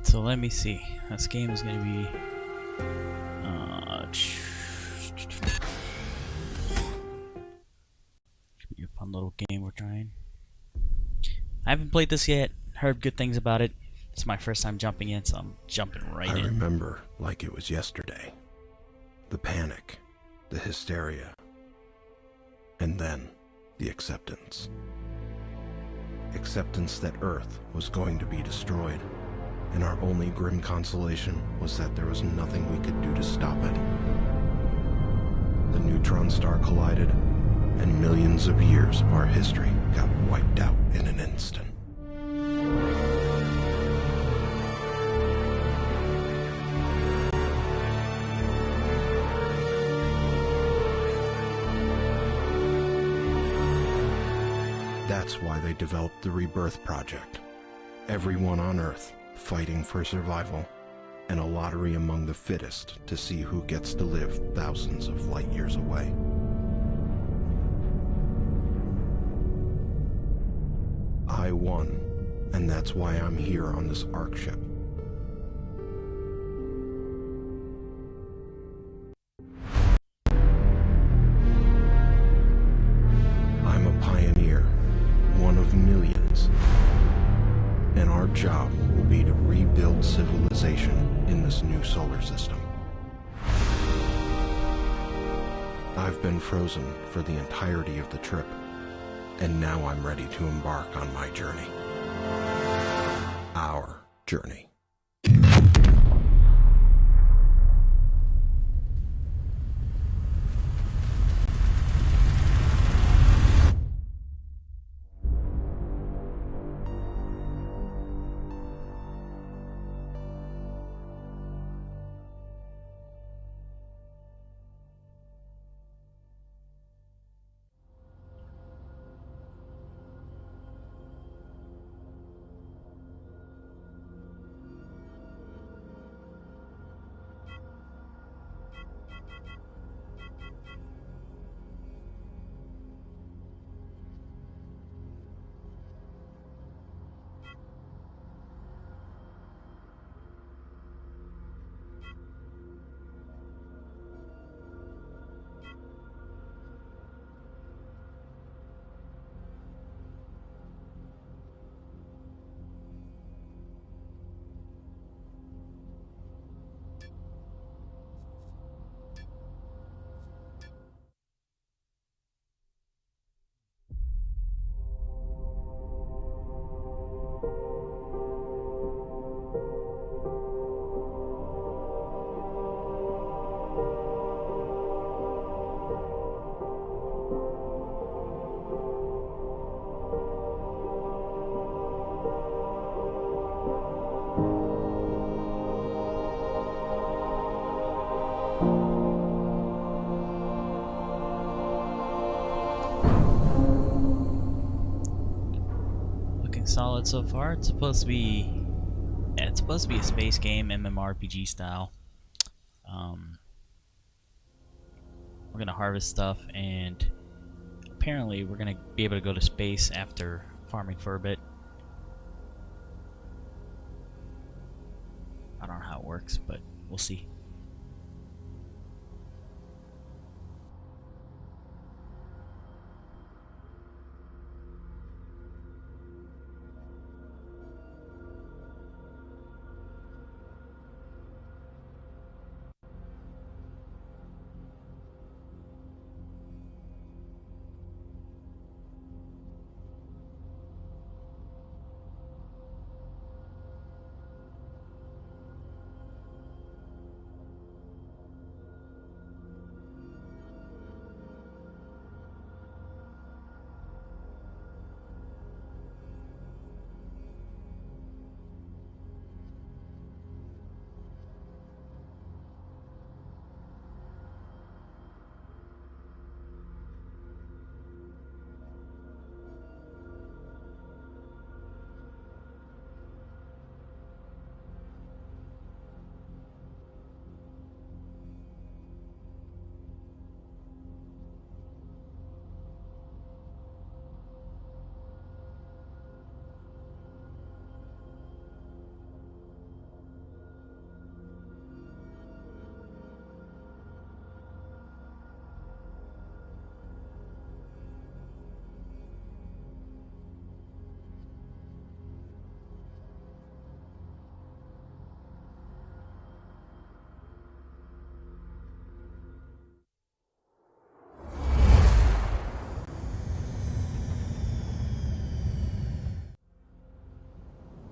So let me see. This game is gonna be should be a fun little game we're trying. I haven't played this yet. Heard good things about it. It's my first time jumping in, so I'm jumping right in. I remember like it was yesterday. The panic, the hysteria, and then the acceptance. Acceptance that Earth was going to be destroyed, and our only grim consolation was that there was nothing we could do to stop it. The neutron star collided, and millions of years of our history got wiped out in an instant. That's why they developed the Rebirth Project. Everyone on Earth fighting for survival, and a lottery among the fittest to see who gets to live thousands of light years away. I won, and that's why I'm here on this Ark ship. I'm a pioneer, one of millions, and our job will be to rebuild civilization in this new solar system. I've been frozen for the entirety of the trip, and now I'm ready to embark on my journey. Our journey. Solid so far. It's supposed to be a space game, MMORPG style. We're gonna harvest stuff, and apparently we're gonna be able to go to space after farming for a bit. I don't know how it works, but we'll see.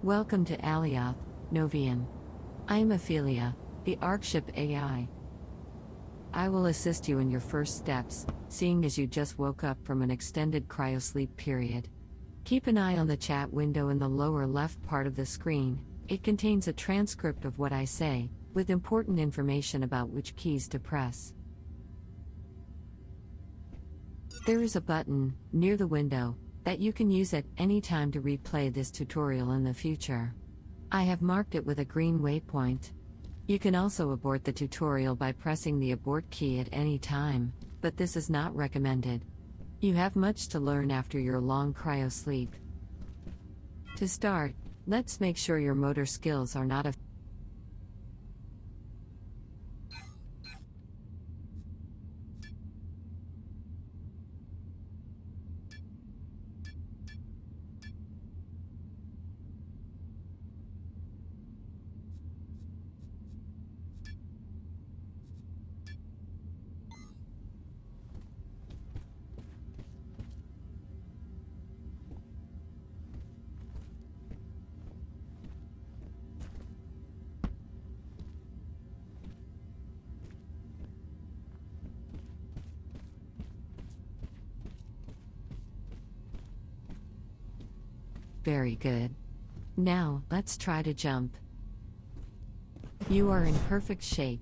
Welcome to Alioth, Novian. I am Ophelia, the Arkship AI. I will assist you in your first steps, seeing as you just woke up from an extended cryosleep period. Keep an eye on the chat window in the lower left part of the screen. It contains a transcript of what I say, with important information about which keys to press. There is a button, near the window, that you can use at any time to replay this tutorial in the future. I have marked it with a green waypoint. You can also abort the tutorial by pressing the abort key at any time, but this is not recommended. You have much to learn after your long cryosleep. To start, let's make sure your motor skills are not affected. Very good. Now, let's try to jump. You are in perfect shape.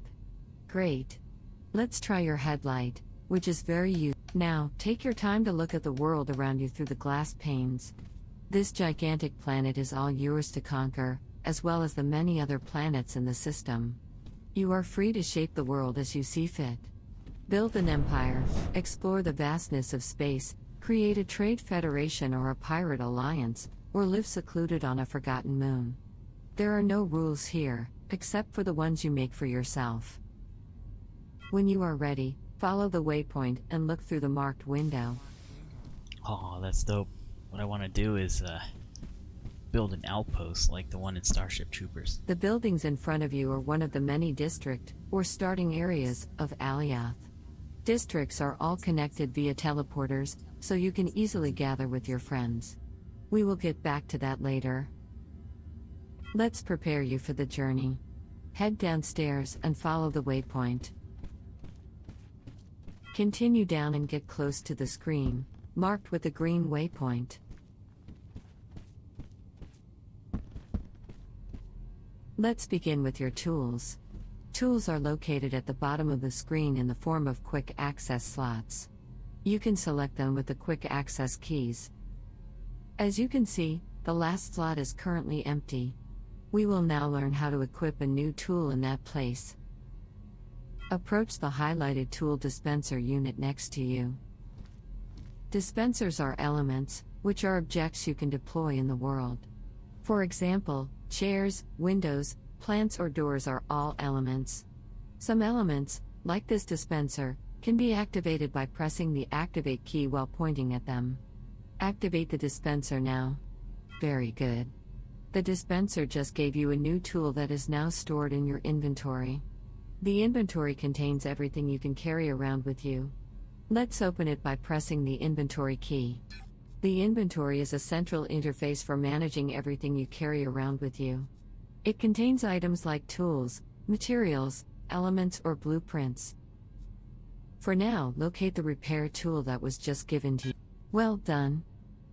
Great. Let's try your headlight, which is very useful. Now, take your time to look at the world around you through the glass panes. This gigantic planet is all yours to conquer, as well as the many other planets in the system. You are free to shape the world as you see fit. Build an empire, explore the vastness of space, create a trade federation or a pirate alliance, or live secluded on a forgotten moon. There are no rules here, except for the ones you make for yourself. When you are ready, follow the waypoint and look through the marked window. Oh, that's dope. What I want to do is build an outpost like the one in Starship Troopers. The buildings in front of you are one of the many district, or starting areas, of Alioth. Districts are all connected via teleporters, so you can easily gather with your friends. We will get back to that later. Let's prepare you for the journey. Head downstairs and follow the waypoint. Continue down and get close to the screen, marked with a green waypoint. Let's begin with your tools. Tools are located at the bottom of the screen in the form of quick access slots. You can select them with the quick access keys. As you can see, the last slot is currently empty. We will now learn how to equip a new tool in that place. Approach the highlighted tool dispenser unit next to you. Dispensers are elements, which are objects you can deploy in the world. For example, chairs, windows, plants or doors are all elements. Some elements, like this dispenser, can be activated by pressing the activate key while pointing at them. Activate the dispenser now. Very good. The dispenser just gave you a new tool that is now stored in your inventory. The inventory contains everything you can carry around with you. Let's open it by pressing the inventory key. The inventory is a central interface for managing everything you carry around with you. It contains items like tools, materials, elements, or blueprints. For now, locate the repair tool that was just given to you. Well done.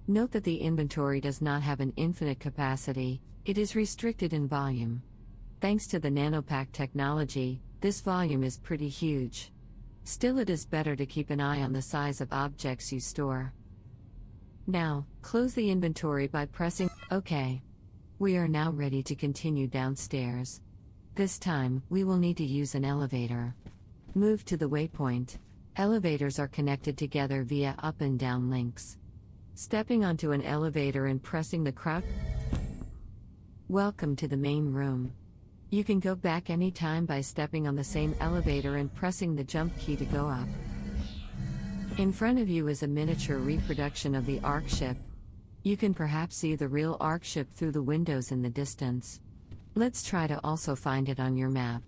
Note that the inventory does not have an infinite capacity, it is restricted in volume. Thanks to the nanopack technology, this volume is pretty huge. Still, it is better to keep an eye on the size of objects you store. Now, close the inventory by pressing OK. We are now ready to continue downstairs. This time, we will need to use an elevator. Move to the waypoint. Elevators are connected together via up and down links. Stepping onto an elevator and pressing the crouch. Welcome to the main room. You can go back anytime by stepping on the same elevator and pressing the jump key to go up. In front of you is a miniature reproduction of the Arkship. You can perhaps see the real Arkship through the windows in the distance. Let's try to also find it on your map.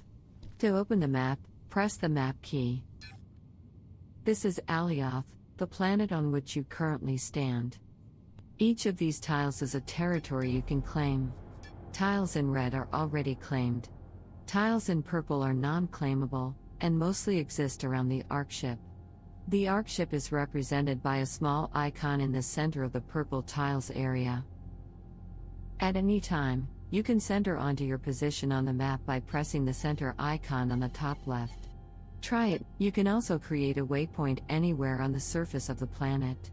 To open the map, press the map key. This is Alioth, the planet on which you currently stand. Each of these tiles is a territory you can claim. Tiles in red are already claimed. Tiles in purple are non-claimable, and mostly exist around the Ark ship. The Ark ship is represented by a small icon in the center of the purple tiles area. At any time, you can center onto your position on the map by pressing the center icon on the top left. Try it. You can also create a waypoint anywhere on the surface of the planet.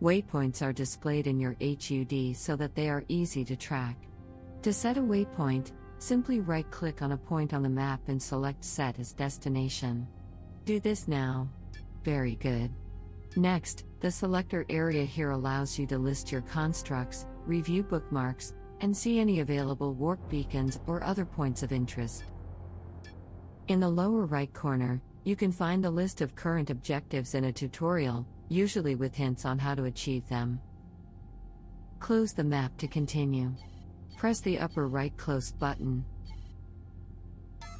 Waypoints are displayed in your HUD so that they are easy to track. To set a waypoint, simply right-click on a point on the map and select Set as Destination. Do this now. Very good. Next, the selector area here allows you to list your constructs, review bookmarks, and see any available warp beacons or other points of interest. In the lower right corner, you can find the list of current objectives in a tutorial, usually with hints on how to achieve them. Close the map to continue. Press the upper right close button.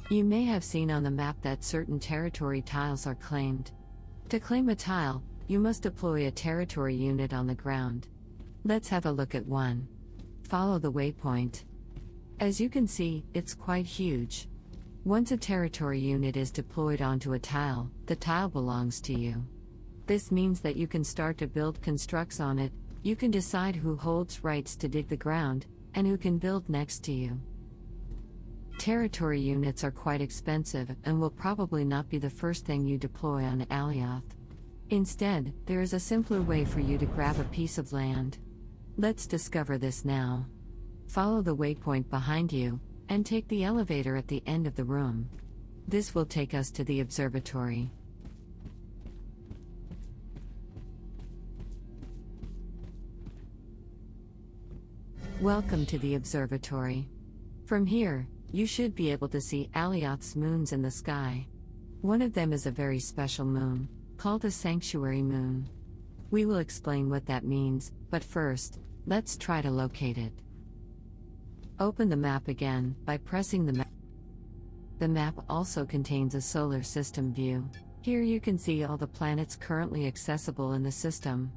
You may have seen on the map that certain territory tiles are claimed. To claim a tile, you must deploy a territory unit on the ground. Let's have a look at one. Follow the waypoint. As you can see, it's quite huge. Once a territory unit is deployed onto a tile, the tile belongs to you. This means that you can start to build constructs on it. You can decide who holds rights to dig the ground, and who can build next to you. Territory units are quite expensive and will probably not be the first thing you deploy on Alioth. Instead, there is a simpler way for you to grab a piece of land. Let's discover this now. Follow the waypoint behind you, and take the elevator at the end of the room. This will take us to the observatory. Welcome to the observatory. From here, you should be able to see Alioth's moons in the sky. One of them is a very special moon, called a sanctuary moon. We will explain what that means, but first, let's try to locate it. Open the map again by pressing the map. The map also contains a solar system view. Here you can see all the planets currently accessible in the system.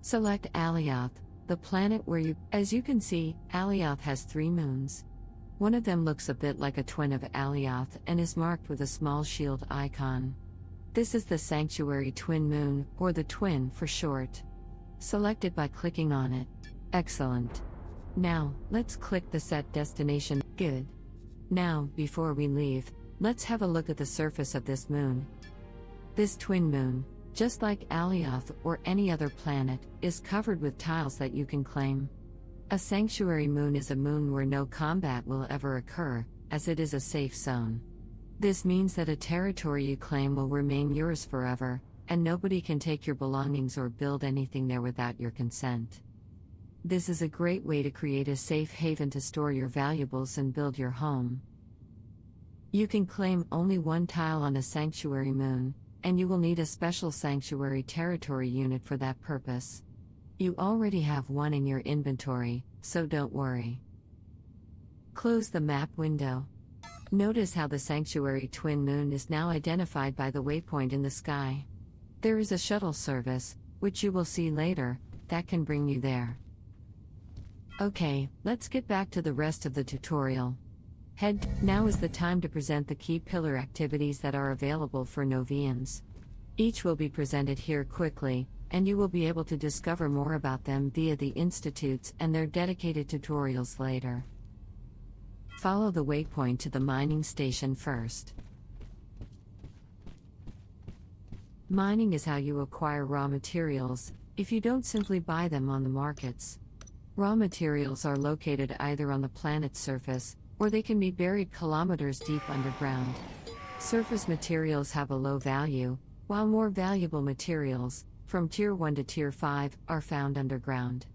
Select Alioth, the planet where as you can see, Alioth has 3 moons. One of them looks a bit like a twin of Alioth and is marked with a small shield icon. This is the Sanctuary Twin Moon, or the Twin for short. Select it by clicking on it. Excellent. Now, let's click the Set Destination. Good. Now, before we leave, let's have a look at the surface of this moon. This twin moon, just like Alioth or any other planet, is covered with tiles that you can claim. A sanctuary moon is a moon where no combat will ever occur, as it is a safe zone. This means that a territory you claim will remain yours forever, and nobody can take your belongings or build anything there without your consent. This is a great way to create a safe haven to store your valuables and build your home. You can claim only one tile on a sanctuary moon, and you will need a special sanctuary territory unit for that purpose. You already have one in your inventory, so don't worry. Close the map window. Notice how the sanctuary twin moon is now identified by the waypoint in the sky. There is a shuttle service, which you will see later, that can bring you there. Okay, let's get back to the rest of the tutorial. Now is the time to present the key pillar activities that are available for Novians. Each will be presented here quickly, and you will be able to discover more about them via the institutes and their dedicated tutorials later. Follow the waypoint to the mining station first. Mining is how you acquire raw materials, if you don't simply buy them on the markets. Raw materials are located either on the planet's surface, or they can be buried kilometers deep underground. Surface materials have a low value, while more valuable materials, from Tier 1 to Tier 5, are found underground.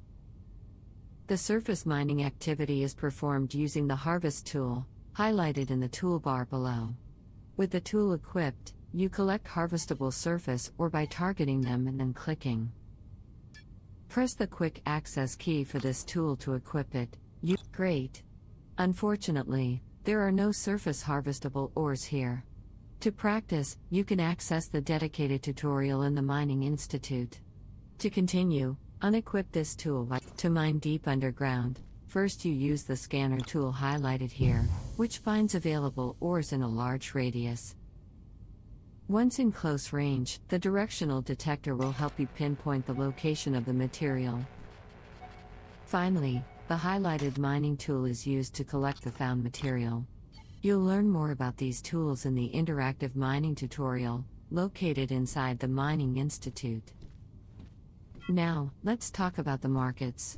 The surface mining activity is performed using the Harvest tool, highlighted in the toolbar below. With the tool equipped, you collect harvestable surface or by targeting them and then clicking. Press the quick access key for this tool to equip it. Great. Unfortunately, there are no surface harvestable ores here. To practice, you can access the dedicated tutorial in the Mining Institute. To continue, unequip this tool to mine deep underground. First, you use the scanner tool highlighted here, which finds available ores in a large radius. Once in close range, the directional detector will help you pinpoint the location of the material. Finally, the highlighted mining tool is used to collect the found material. You'll learn more about these tools in the interactive mining tutorial, located inside the Mining Institute. Now, let's talk about the markets.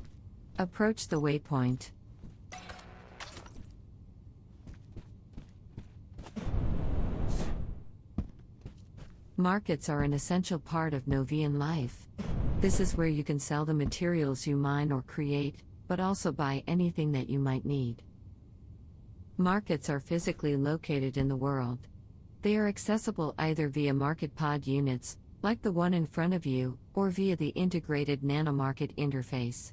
Approach the waypoint. Markets are an essential part of Novian life. This is where you can sell the materials you mine or create, but also buy anything that you might need. Markets are physically located in the world. They are accessible either via market pod units, like the one in front of you, or via the integrated nanomarket interface.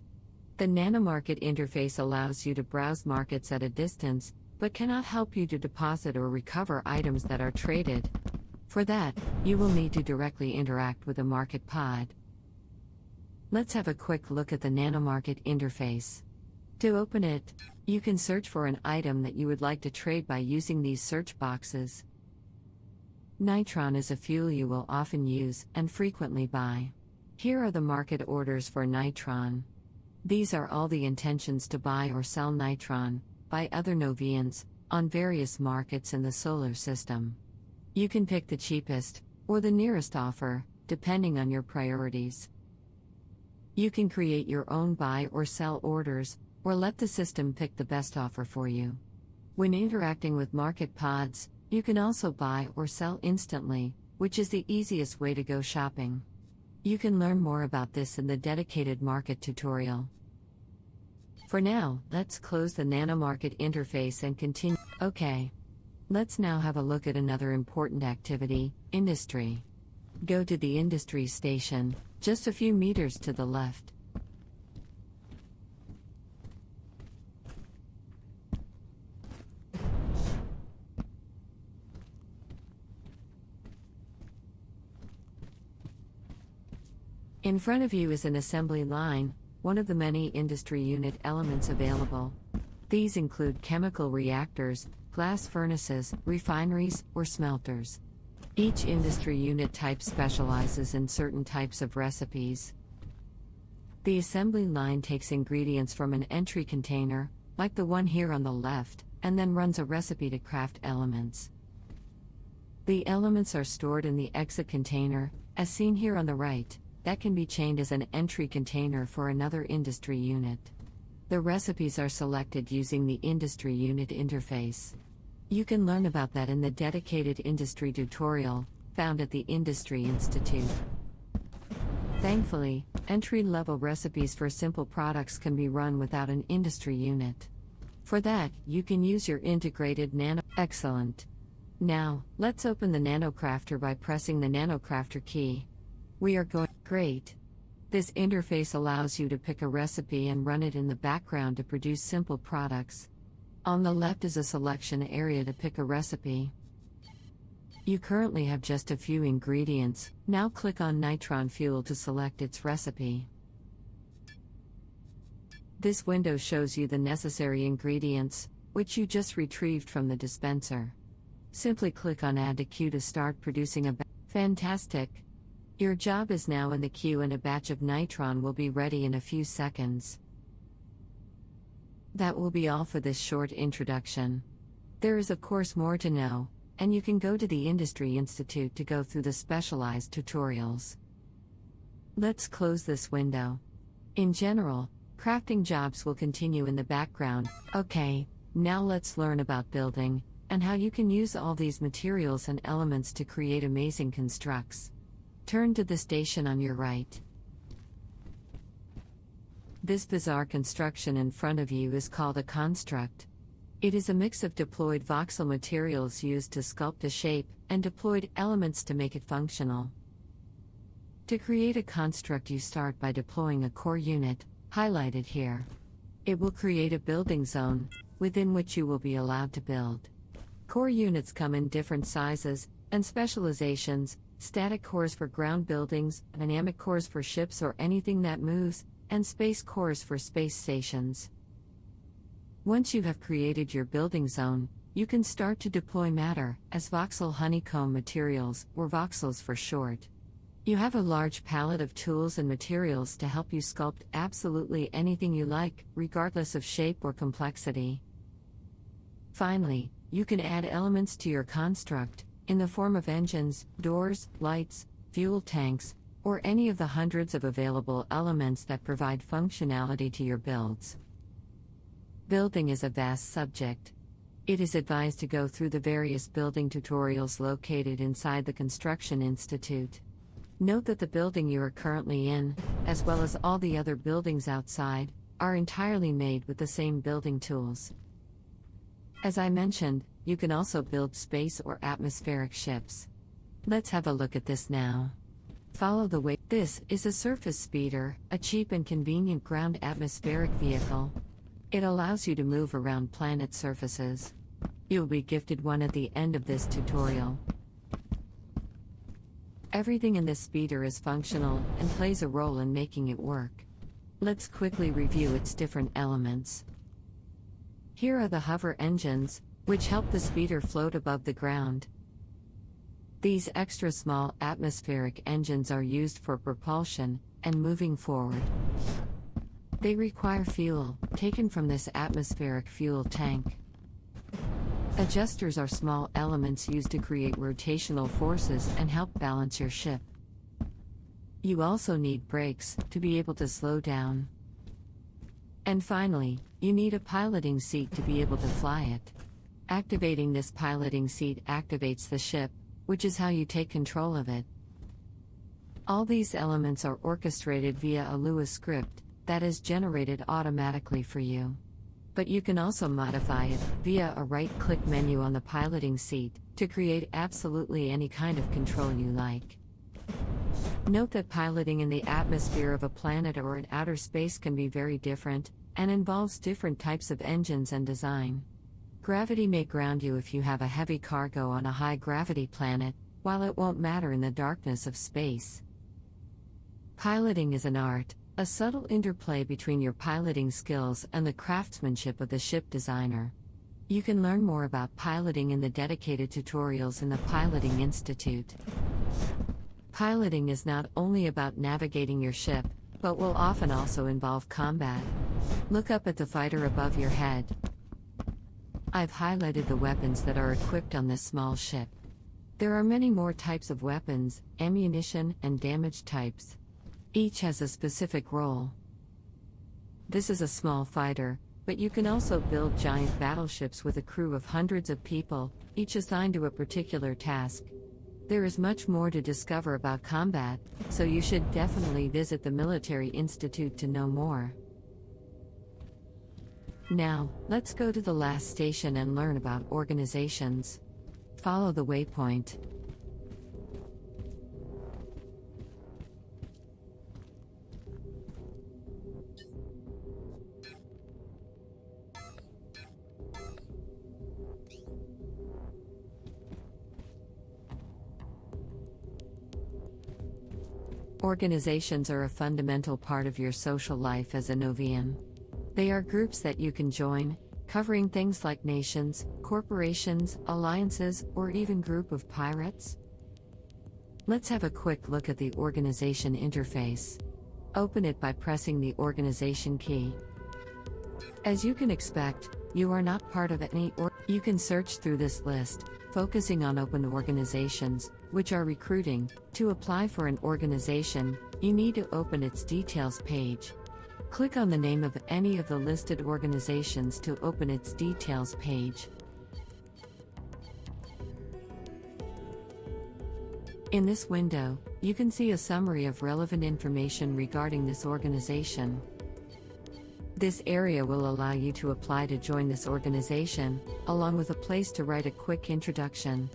The nanomarket interface allows you to browse markets at a distance, but cannot help you to deposit or recover items that are traded. For that, you will need to directly interact with a market pod. Let's have a quick look at the nanomarket interface. To open it, you can search for an item that you would like to trade by using these search boxes. Nitron is a fuel you will often use and frequently buy. Here are the market orders for nitron. These are all the intentions to buy or sell nitron by other Novians on various markets in the solar system. You can pick the cheapest or the nearest offer, depending on your priorities. You can create your own buy or sell orders, or let the system pick the best offer for you. When interacting with market pods, you can also buy or sell instantly, which is the easiest way to go shopping. You can learn more about this in the dedicated market tutorial. For now, let's close the nanomarket interface and continue. Okay. Let's now have a look at another important activity, industry. Go to the industry station, just a few meters to the left. In front of you is an assembly line, one of the many industry unit elements available. These include chemical reactors, glass furnaces, refineries, or smelters. Each industry unit type specializes in certain types of recipes. The assembly line takes ingredients from an entry container, like the one here on the left, and then runs a recipe to craft elements. The elements are stored in the exit container, as seen here on the right, that can be chained as an entry container for another industry unit. The recipes are selected using the industry unit interface. You can learn about that in the dedicated industry tutorial, found at the Industry Institute. Thankfully, entry-level recipes for simple products can be run without an industry unit. For that, you can use your integrated nano. Excellent. Now, let's open the NanoCrafter by pressing the NanoCrafter key. We are going. Great. This interface allows you to pick a recipe and run it in the background to produce simple products. On the left is a selection area to pick a recipe. You currently have just a few ingredients. Now click on Nitron Fuel to select its recipe. This window shows you the necessary ingredients, which you just retrieved from the dispenser. Simply click on Add to Queue to start producing a batch. Fantastic! Your job is now in the queue and a batch of nitron will be ready in a few seconds. That will be all for this short introduction. There is of course more to know, and you can go to the Industry Institute to go through the specialized tutorials. Let's close this window. In general, crafting jobs will continue in the background. Okay, now let's learn about building, and how you can use all these materials and elements to create amazing constructs. Turn to the station on your right. This bizarre construction in front of you is called a construct. It is a mix of deployed voxel materials used to sculpt a shape, and deployed elements to make it functional. To create a construct, you start by deploying a core unit, highlighted here. It will create a building zone, within which you will be allowed to build. Core units come in different sizes and specializations: static cores for ground buildings, dynamic cores for ships or anything that moves, and space cores for space stations. Once you have created your building zone, you can start to deploy matter as voxel honeycomb materials, or voxels for short. You have a large palette of tools and materials to help you sculpt absolutely anything you like, regardless of shape or complexity. Finally, you can add elements to your construct, in the form of engines, doors, lights, fuel tanks, or any of the hundreds of available elements that provide functionality to your builds. Building is a vast subject. It is advised to go through the various building tutorials located inside the Construction Institute. Note that the building you are currently in, as well as all the other buildings outside, are entirely made with the same building tools. As I mentioned, you can also build space or atmospheric ships. Let's have a look at this now. Follow the way. This is a surface speeder, a cheap and convenient ground atmospheric vehicle. It allows you to move around planet surfaces. You'll be gifted one at the end of this tutorial. Everything in this speeder is functional and plays a role in making it work. Let's quickly review its different elements. Here are the hover engines, which help the speeder float above the ground. These extra small atmospheric engines are used for propulsion and moving forward. They require fuel, taken from this atmospheric fuel tank. Adjusters are small elements used to create rotational forces and help balance your ship. You also need brakes to be able to slow down. And finally, you need a piloting seat to be able to fly it. Activating this piloting seat activates the ship, which is how you take control of it. All these elements are orchestrated via a Lua script that is generated automatically for you. But you can also modify it via a right-click menu on the piloting seat to create absolutely any kind of control you like. Note that piloting in the atmosphere of a planet or in outer space can be very different, and involves different types of engines and design. Gravity may ground you if you have a heavy cargo on a high-gravity planet, while it won't matter in the darkness of space. Piloting is an art, a subtle interplay between your piloting skills and the craftsmanship of the ship designer. You can learn more about piloting in the dedicated tutorials in the Piloting Institute. Piloting is not only about navigating your ship, but will often also involve combat. Look up at the fighter above your head. I've highlighted the weapons that are equipped on this small ship. There are many more types of weapons, ammunition, and damage types. Each has a specific role. This is a small fighter, but you can also build giant battleships with a crew of hundreds of people, each assigned to a particular task. There is much more to discover about combat, so you should definitely visit the Military Institute to know more. Now, let's go to the last station and learn about organizations. Follow the waypoint. Organizations are a fundamental part of your social life as a Novian. They are groups that you can join, covering things like nations, corporations, alliances, or even group of pirates. Let's have a quick look at the organization interface. Open it by pressing the organization key. As you can expect, you are not part of any you can search through this list, focusing on open organizations, which are recruiting. To apply for an organization, you need to open its details page. Click on the name of any of the listed organizations to open its details page. In this window, you can see a summary of relevant information regarding this organization. This area will allow you to apply to join this organization, along with a place to write a quick introduction.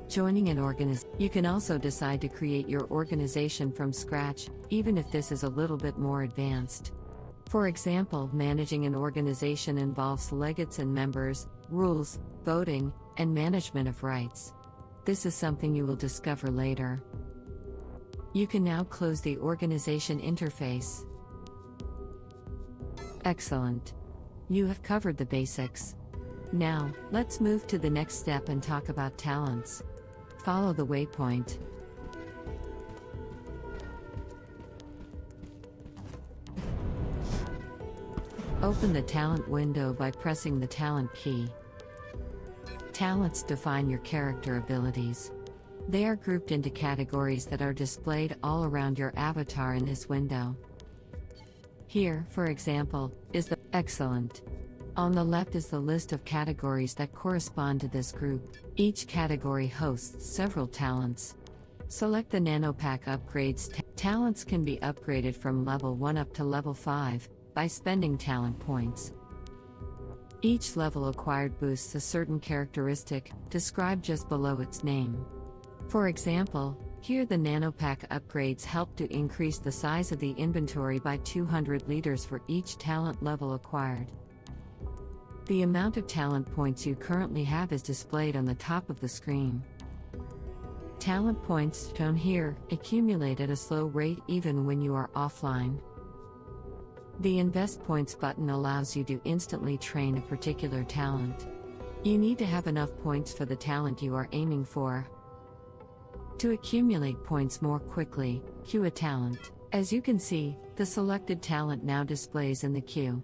Joining an organization. You can also decide to create your organization from scratch, even if this is a little bit more advanced. For example, managing an organization involves legates and members, rules, voting, and management of rights. This is something you will discover later. You can now close the organization interface. Excellent. You have covered the basics. Now, let's move to the next step and talk about talents. Follow the waypoint. Open the talent window by pressing the talent key. Talents define your character abilities. They are grouped into categories that are displayed all around your avatar in this window. Here, for example, is the Excellent. On the left is the list of categories that correspond to this group. Each category hosts several talents. Select the nanopack upgrades. Talents can be upgraded from level 1 up to level 5 by spending talent points. Each level acquired boosts a certain characteristic, described just below its name. For example, here the nanopack upgrades help to increase the size of the inventory by 200 liters for each talent level acquired. The amount of talent points you currently have is displayed on the top of the screen. Talent points, shown here, accumulate at a slow rate even when you are offline. The Invest Points button allows you to instantly train a particular talent. You need to have enough points for the talent you are aiming for. To accumulate points more quickly, queue a talent. As you can see, the selected talent now displays in the queue.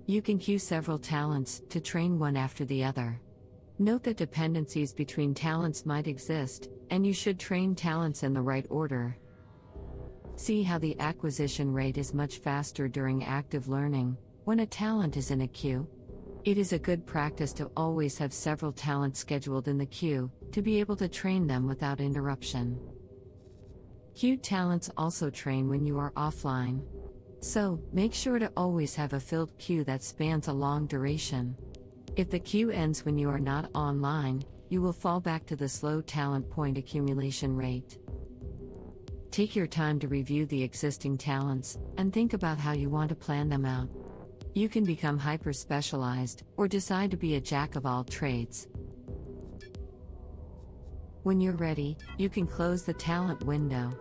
You can queue several talents to train one after the other. Note that dependencies between talents might exist, and you should train talents in the right order. See how the acquisition rate is much faster during active learning, when a talent is in a queue. It is a good practice to always have several talents scheduled in the queue, to be able to train them without interruption. Queued talents also train when you are offline. So, make sure to always have a filled queue that spans a long duration. If the queue ends when you are not online, you will fall back to the slow talent point accumulation rate. Take your time to review the existing talents, and think about how you want to plan them out. You can become hyper-specialized, or decide to be a jack of all trades. When you're ready, you can close the talent window.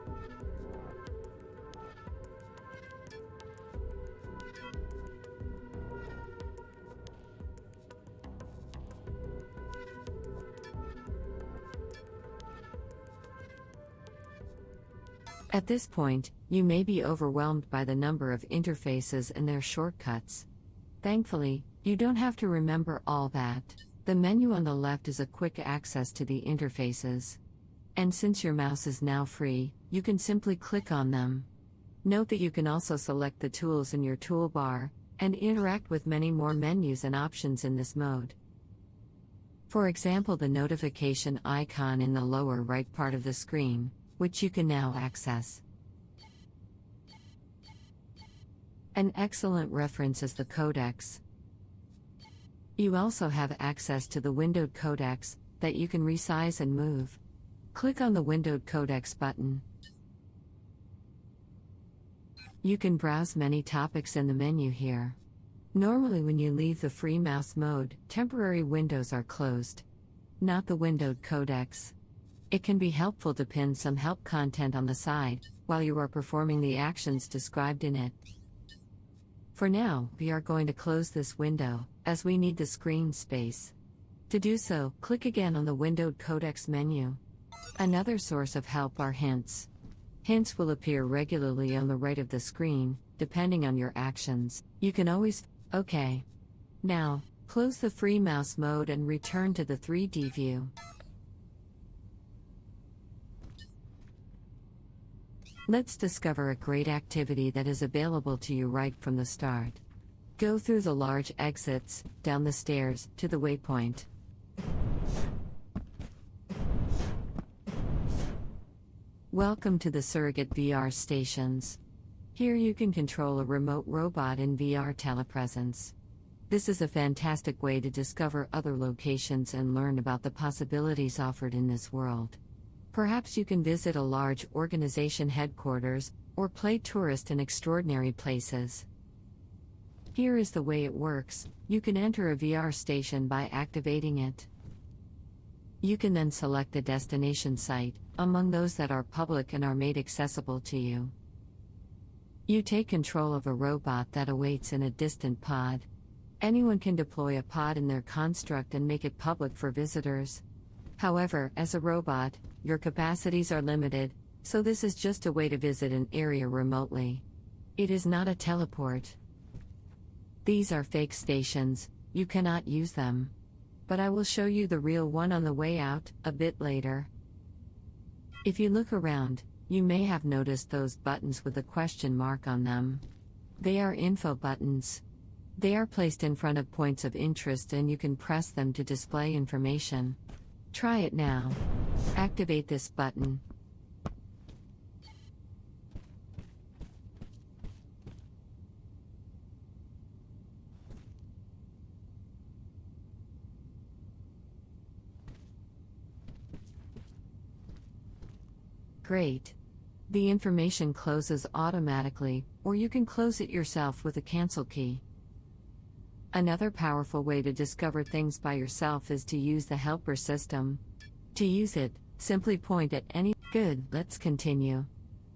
At this point, you may be overwhelmed by the number of interfaces and their shortcuts. Thankfully, you don't have to remember all that. The menu on the left is a quick access to the interfaces. And since your mouse is now free, you can simply click on them. Note that you can also select the tools in your toolbar, and interact with many more menus and options in this mode. For example, the notification icon in the lower right part of the screen, which you can now access. An excellent reference is the codex. You also have access to the windowed codex, that you can resize and move. Click on the windowed codex button. You can browse many topics in the menu here. Normally when you leave the free mouse mode, temporary windows are closed. Not the windowed codex. It can be helpful to pin some help content on the side, while you are performing the actions described in it. For now, we are going to close this window, as we need the screen space. To do so, click again on the windowed codex menu. Another source of help are hints. Hints will appear regularly on the right of the screen, depending on your actions. You can always... OK. Now, close the free mouse mode and return to the 3D view. Let's discover a great activity that is available to you right from the start. Go through the large exits, down the stairs, to the waypoint. Welcome to the Surrogate VR stations. Here you can control a remote robot in VR telepresence. This is a fantastic way to discover other locations and learn about the possibilities offered in this world. Perhaps you can visit a large organization headquarters, or play tourist in extraordinary places. Here is the way it works. You can enter a VR station by activating it. You can then select a destination site, among those that are public and are made accessible to you. You take control of a robot that awaits in a distant pod. Anyone can deploy a pod in their construct and make it public for visitors. However, as a robot, your capacities are limited, so this is just a way to visit an area remotely. It is not a teleport. These are fake stations, you cannot use them. But I will show you the real one on the way out, a bit later. If you look around, you may have noticed those buttons with a question mark on them. They are info buttons. They are placed in front of points of interest and you can press them to display information. Try it now. Activate this button. Great. The information closes automatically, or you can close it yourself with a cancel key. Another powerful way to discover things by yourself is to use the helper system. To use it, simply point at any. Good, let's continue.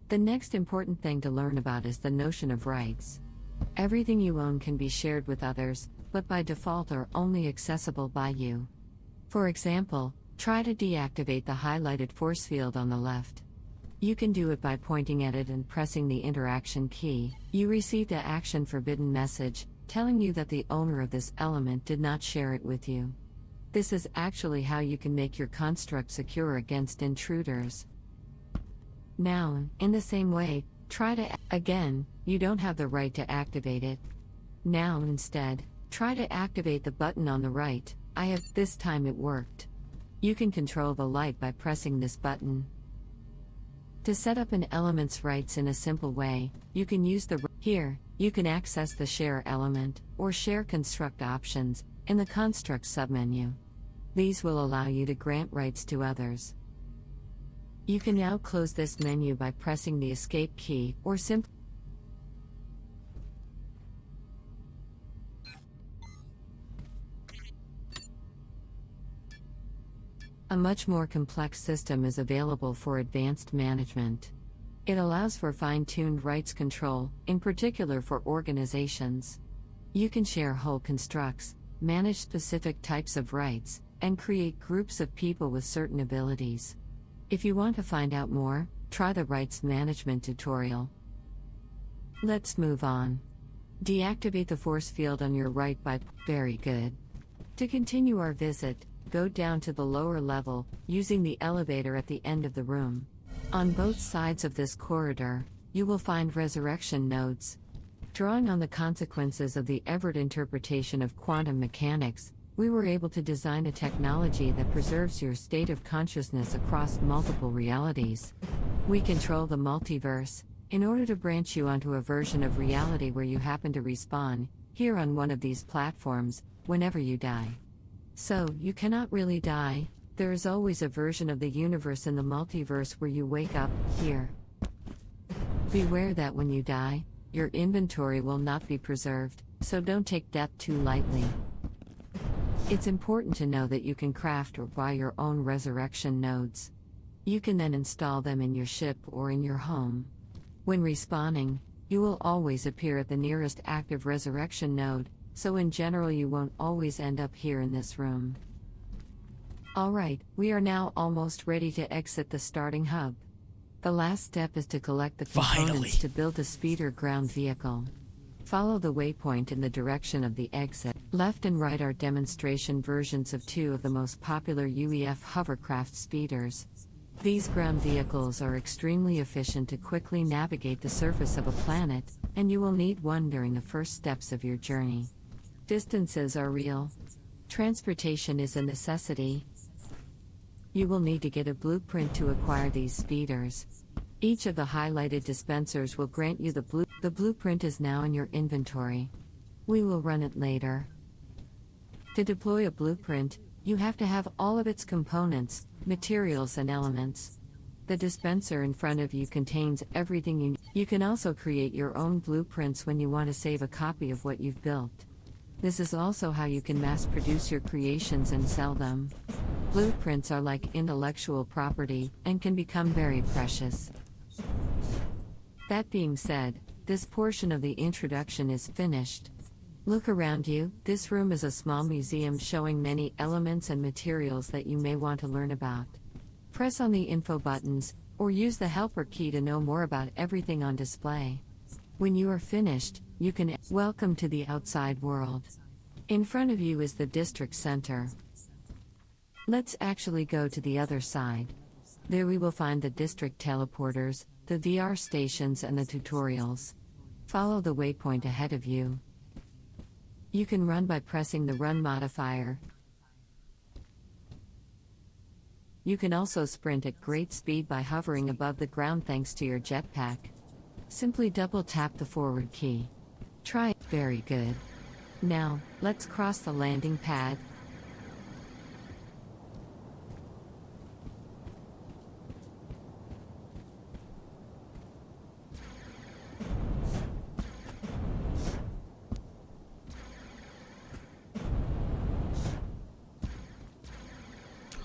The next important thing to learn about is the notion of rights. Everything you own can be shared with others, but by default are only accessible by you. For example, try to deactivate the highlighted force field on the left. You can do it by pointing at it and pressing the interaction key. You received an action forbidden message, telling you that the owner of this element did not share it with you. This is actually how you can make your construct secure against intruders. Now, in the same way, try to. Again, you don't have the right to activate it. Now instead, try to activate the button on the right. This time it worked. You can control the light by pressing this button. To set up an element's rights in a simple way, you can use Here, you can access the Share element, or Share Construct options, in the Construct submenu. These will allow you to grant rights to others. You can now close this menu by pressing the Escape key, or simply. A much more complex system is available for advanced management. It allows for fine-tuned rights control, in particular for organizations. You can share whole constructs, manage specific types of rights, and create groups of people with certain abilities. If you want to find out more, try the rights management tutorial. Let's move on. Deactivate the force field on your right by. Very good. To continue our visit, go down to the lower level, using the elevator at the end of the room. On both sides of this corridor, you will find resurrection nodes. Drawing on the consequences of the Everett interpretation of quantum mechanics, we were able to design a technology that preserves your state of consciousness across multiple realities. We control the multiverse, in order to branch you onto a version of reality where you happen to respawn, here on one of these platforms, whenever you die. So, you cannot really die. There is always a version of the universe in the multiverse where you wake up, here. Beware that when you die, your inventory will not be preserved, so don't take death too lightly. It's important to know that you can craft or buy your own resurrection nodes. You can then install them in your ship or in your home. When respawning, you will always appear at the nearest active resurrection node, so in general you won't always end up here in this room. Alright, we are now almost ready to exit the starting hub. The last step is to collect the components to build a speeder ground vehicle. Follow the waypoint in the direction of the exit. Left and right are demonstration versions of two of the most popular UEF hovercraft speeders. These ground vehicles are extremely efficient to quickly navigate the surface of a planet, and you will need one during the first steps of your journey. Distances are real. Transportation is a necessity. You will need to get a blueprint to acquire these speeders. Each of the highlighted dispensers will grant you the blueprint is now in your inventory. We will run it later. To deploy a blueprint, you have to have all of its components, materials and elements. The dispenser in front of you contains everything you need. You can also create your own blueprints when you want to save a copy of what you've built. This is also how you can mass produce your creations and sell them. Blueprints are like intellectual property and can become very precious. That being said, this portion of the introduction is finished. Look around you. This room is a small museum showing many elements and materials that you may want to learn about. Press on the info buttons, or use the helper key to know more about everything on display. When you are finished, you can welcome to the outside world. In front of you is the district center. Let's actually go to the other side. There we will find the district teleporters, the VR stations and the tutorials. Follow the waypoint ahead of you. You can run by pressing the run modifier. You can also sprint at great speed by hovering above the ground thanks to your jetpack. Simply double tap the forward key. Try it. Very good. Now, let's cross the landing pad.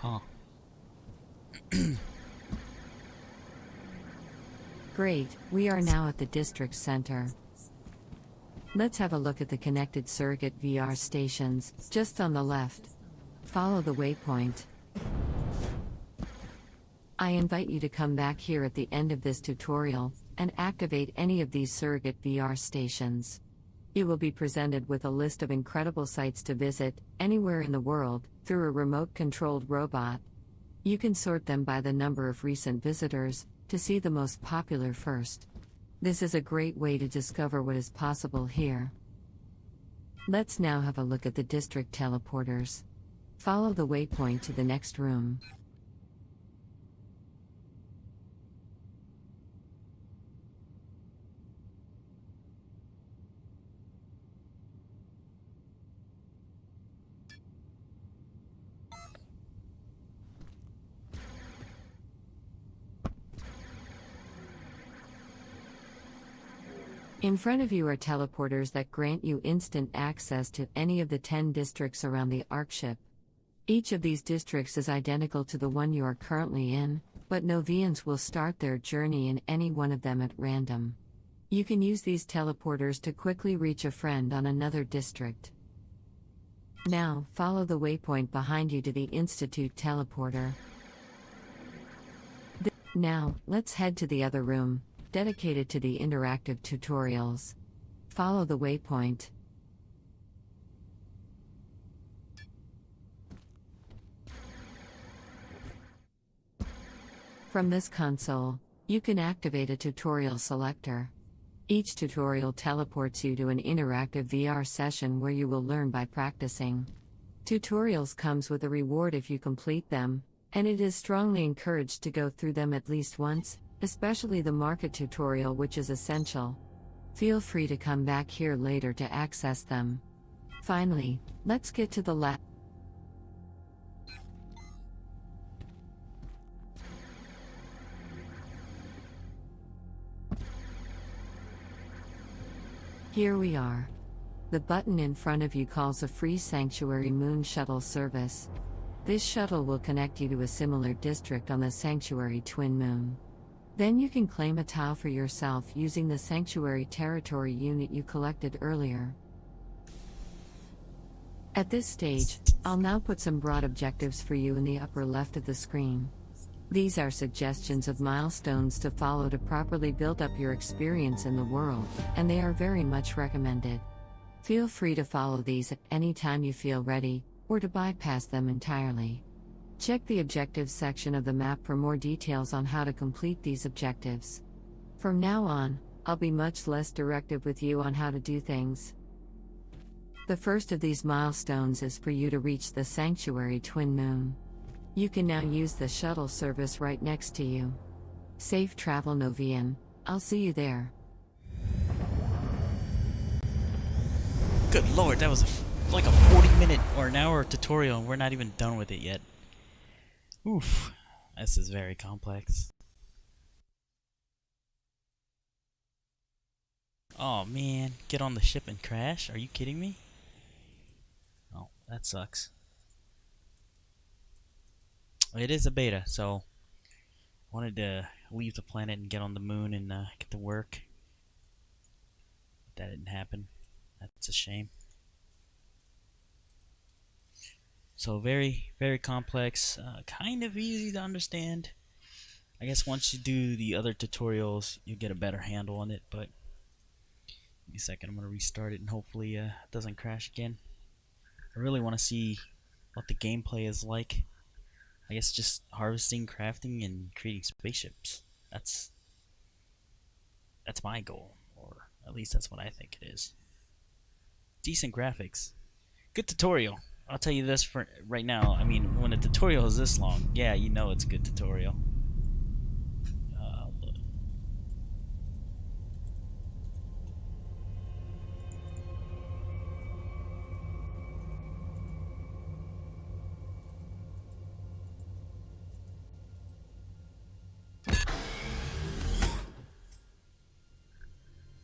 Huh. Great, we are now at the district center. Let's have a look at the connected surrogate VR stations, just on the left. Follow the waypoint. I invite you to come back here at the end of this tutorial, and activate any of these surrogate VR stations. You will be presented with a list of incredible sites to visit, anywhere in the world, through a remote-controlled robot. You can sort them by the number of recent visitors, to see the most popular first. This is a great way to discover what is possible here. Let's now have a look at the district teleporters. Follow the waypoint to the next room. In front of you are teleporters that grant you instant access to any of the 10 districts around the Ark ship. Each of these districts is identical to the one you are currently in, but Novians will start their journey in any one of them at random. You can use these teleporters to quickly reach a friend on another district. Now, follow the waypoint behind you to the Institute teleporter. Now, let's head to the other room, dedicated to the interactive tutorials. Follow the waypoint. From this console, you can activate a tutorial selector. Each tutorial teleports you to an interactive VR session where you will learn by practicing. Tutorials comes with a reward if you complete them, and it is strongly encouraged to go through them at least once, especially the market tutorial, which is essential. Feel free to come back here later to access them. Finally, let's get to the lab. Here we are. The button in front of you calls a free Sanctuary Moon Shuttle service. This shuttle will connect you to a similar district on the Sanctuary Twin Moon. Then you can claim a tile for yourself using the Sanctuary Territory unit you collected earlier. At this stage, I'll now put some broad objectives for you in the upper left of the screen. These are suggestions of milestones to follow to properly build up your experience in the world, and they are very much recommended. Feel free to follow these at any time you feel ready, or to bypass them entirely. Check the objectives section of the map for more details on how to complete these objectives. From now on, I'll be much less directive with you on how to do things. The first of these milestones is for you to reach the Sanctuary Twin Moon. You can now use the shuttle service right next to you. Safe travel, Novian. I'll see you there. Good lord, that was like a 40-minute or an hour tutorial and we're not even done with it yet. Oof, this is very complex. Oh man, get on the ship and crash? Are you kidding me? Oh, that sucks. It is a beta, so I wanted to leave the planet and get on the moon and get to work. But that didn't happen. That's a shame. So very, very complex, kind of easy to understand. I guess once you do the other tutorials, you get a better handle on it, but give me a second, I'm going to restart it and hopefully it doesn't crash again. I really want to see what the gameplay is like. I guess just harvesting, crafting, and creating spaceships. That's my goal, or at least that's what I think it is. Decent graphics. Good tutorial. I'll tell you this for right now. I mean, when a tutorial is this long, yeah, you know it's a good tutorial.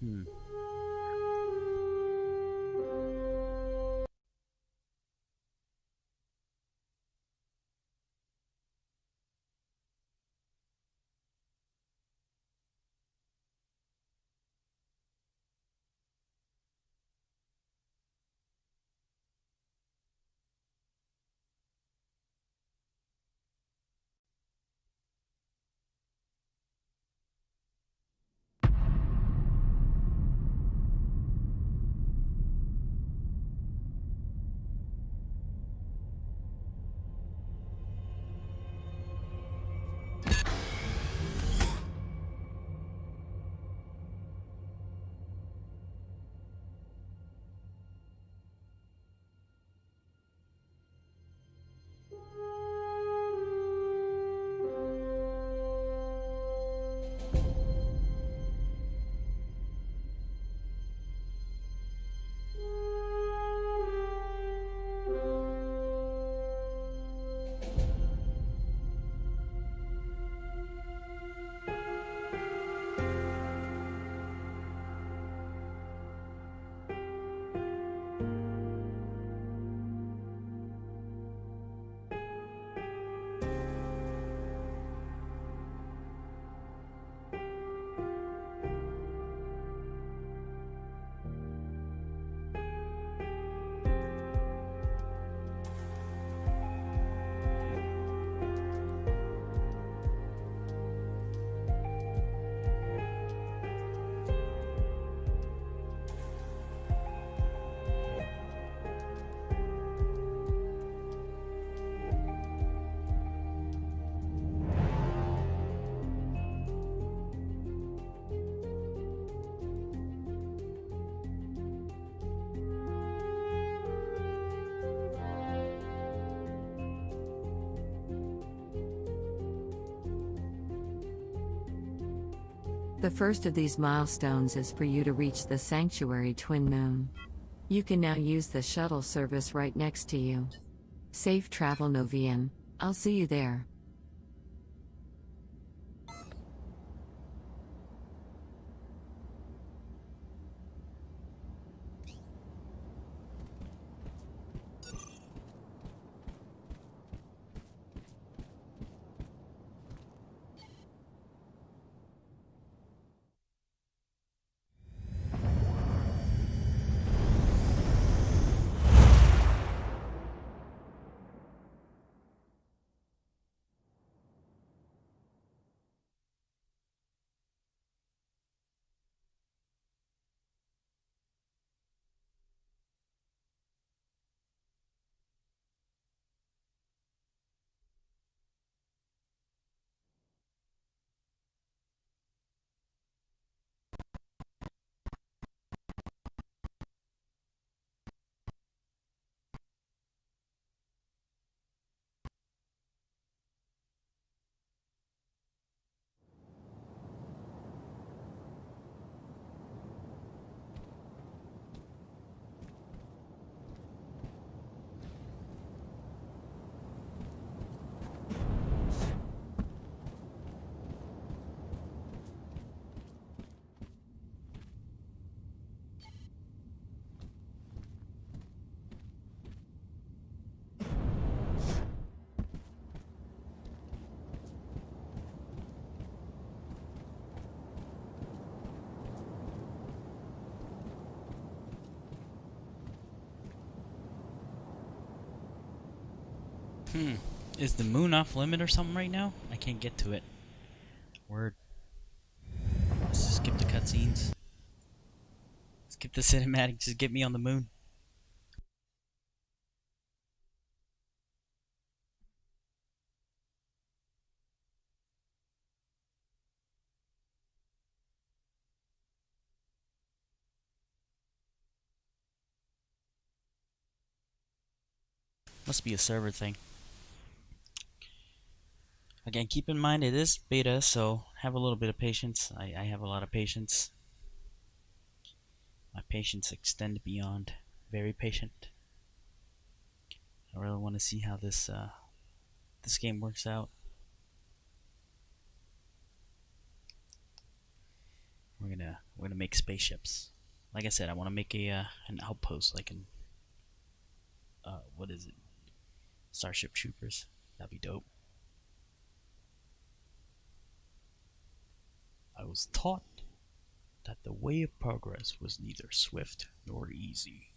Hmm. The first of these milestones is for you to reach the sanctuary twin moon. You can now use the shuttle service right next to you. Safe travel, Novian. I'll see you there. Hmm. Is the moon off limit or something right now? I can't get to it. Word. Let's just skip the cutscenes. Skip the cinematic. Just get me on the moon. Must be a server thing. Again, keep in mind it is beta, so have a little bit of patience. I have a lot of patience. My patience extend beyond very patient. I really want to see how this game works out. We're gonna make spaceships. Like I said, I want to make a an outpost, like in what is it? Starship Troopers. That'd be dope. I was taught that the way of progress was neither swift nor easy.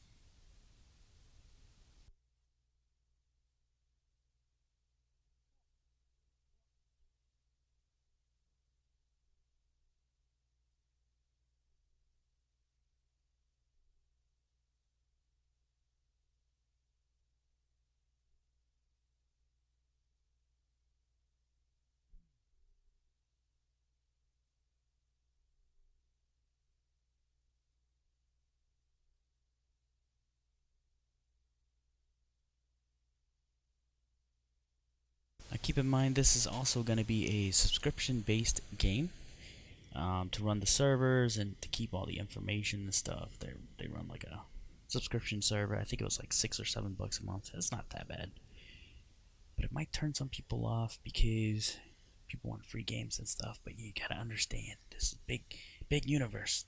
Now keep in mind this is also going to be a subscription-based game. To run the servers and to keep all the information and stuff. They run like a subscription server. I think it was like $6 or $7 a month. It's not that bad, but it might turn some people off because people want free games and stuff. But you gotta understand, this is big universe.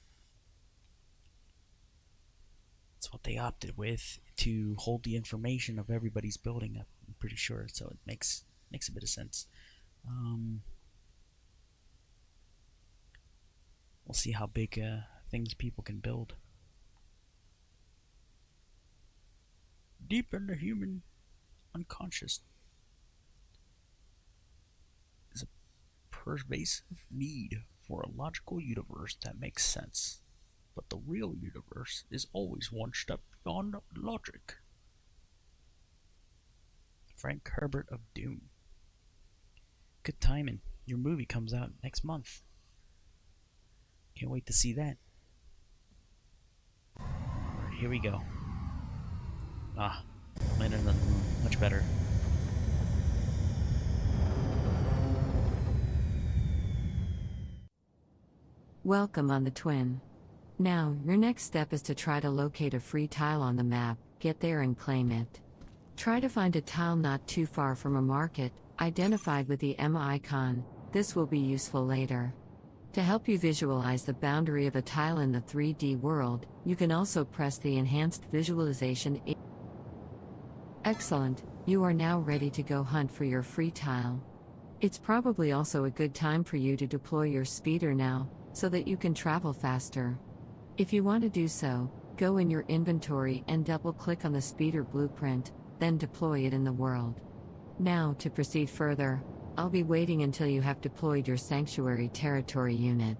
That's what they opted with to hold the information of everybody's building up. I'm pretty sure, so it makes a bit of sense. We'll see how big things people can build. Deep in the human unconscious is a pervasive need for a logical universe that makes sense. But the real universe is always one step beyond logic. Frank Herbert of Dune. Good timing. Your movie comes out next month. Can't wait to see that. Alright, here we go. Ah, landed on the moon. Much better. Welcome on the Twin. Now, your next step is to try to locate a free tile on the map, get there and claim it. Try to find a tile not too far from a market, identified with the M icon. This will be useful later. To help you visualize the boundary of a tile in the 3D world, you can also press the Enhanced Visualization. Excellent, you are now ready to go hunt for your free tile. It's probably also a good time for you to deploy your speeder now, so that you can travel faster. If you want to do so, go in your inventory and double-click on the speeder blueprint, then deploy it in the world. Now, to proceed further, I'll be waiting until you have deployed your Sanctuary Territory unit.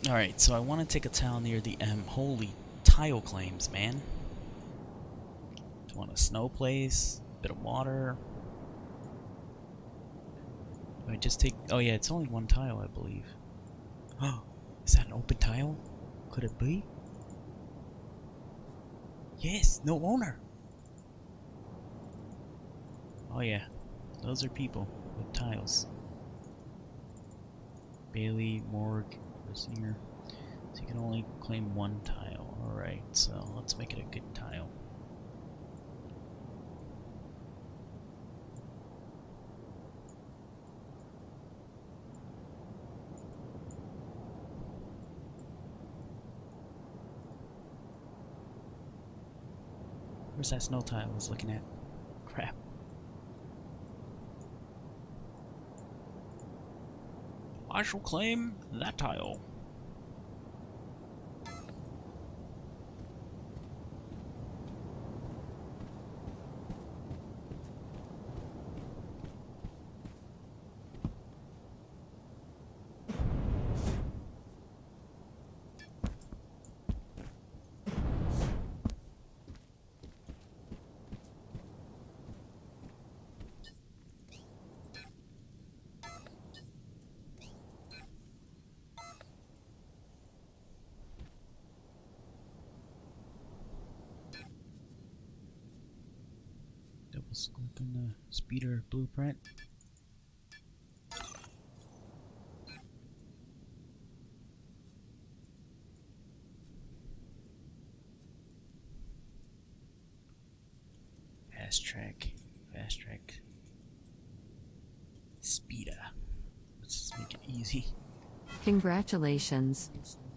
Alright, so I want to take a tile near the M. Holy tile claims, man. Do you want a snow place? Bit of water? Do I just take... Oh yeah, it's only one tile, I believe. Oh, is that an open tile? Could it be? Yes, no owner. Oh yeah, those are people with tiles. Bailey, Morg, Singer. So you can only claim one tile. Alright, so let's make it a good tile. Where's that snow tile I was looking at? Crap. I shall claim that tile. Double click on the speeder blueprint. Fast track, speeder. Let's just make it easy. Congratulations.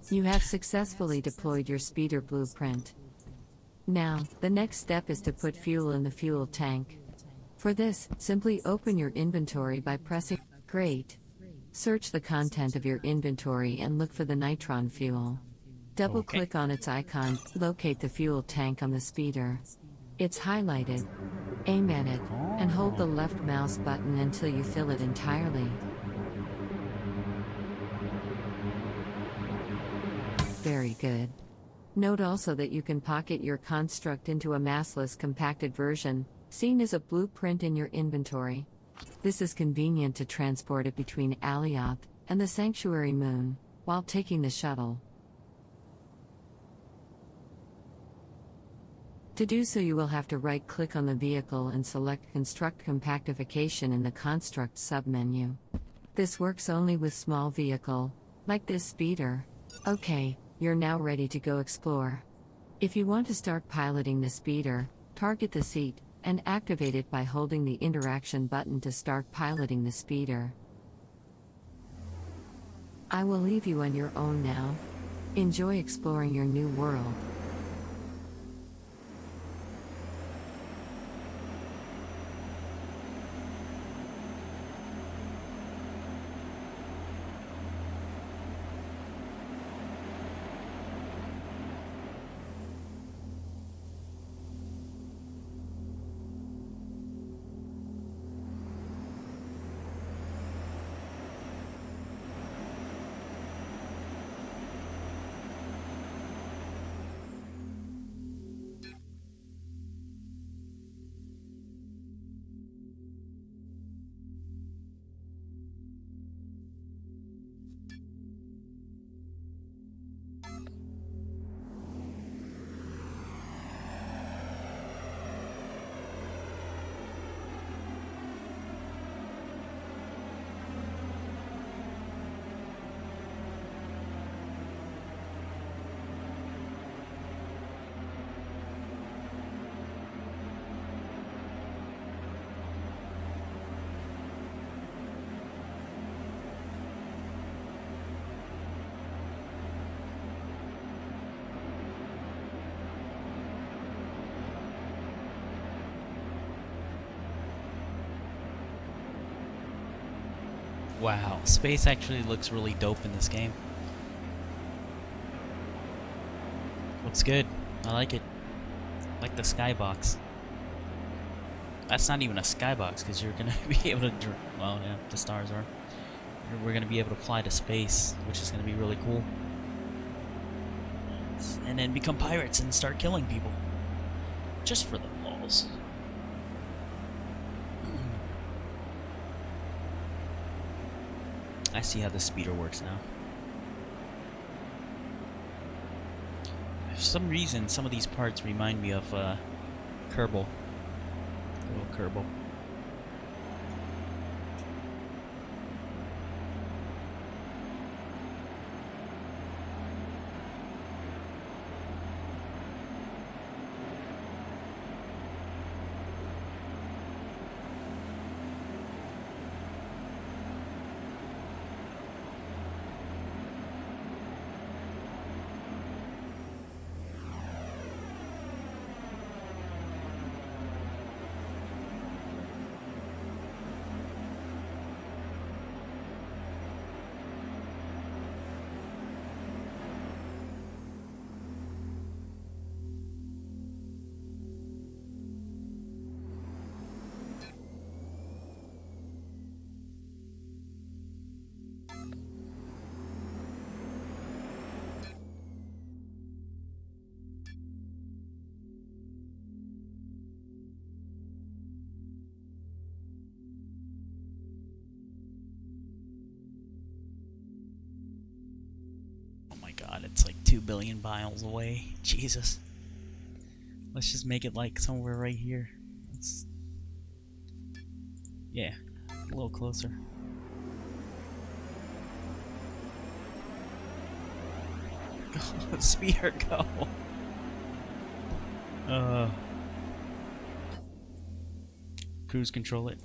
You have successfully deployed your speeder blueprint. Now, the next step is to put fuel in the fuel tank. For this, simply open your inventory by pressing Great. Search the content of your inventory and look for the nitron fuel. Double-click on its icon, locate the fuel tank on the speeder. It's highlighted. Aim at it, and hold the left mouse button until you fill it entirely. Very good. Note also that you can pocket your construct into a massless compacted version, seen as a blueprint in your inventory. This is convenient to transport it between Alioth and the Sanctuary Moon, while taking the shuttle. To do so, you will have to right-click on the vehicle and select Construct Compactification in the Construct submenu. This works only with small vehicle, like this speeder. Okay, you're now ready to go explore. If you want to start piloting the speeder, target the seat, and activate it by holding the interaction button to start piloting the speeder. I will leave you on your own now. Enjoy exploring your new world. Wow, space actually looks really dope in this game. Looks good. I like it. I like the skybox. That's not even a skybox because you're gonna be able to. Well, yeah, the stars are. We're gonna be able to fly to space, which is gonna be really cool. And then become pirates and start killing people, just for the lulz. I see how the speeder works now. For some reason, some of these parts remind me of Kerbal. Little Kerbal. God, it's like 2 billion miles away. Jesus. Let's just make it like somewhere right here. Yeah, a little closer. Go, speeder, go. Cruise control it.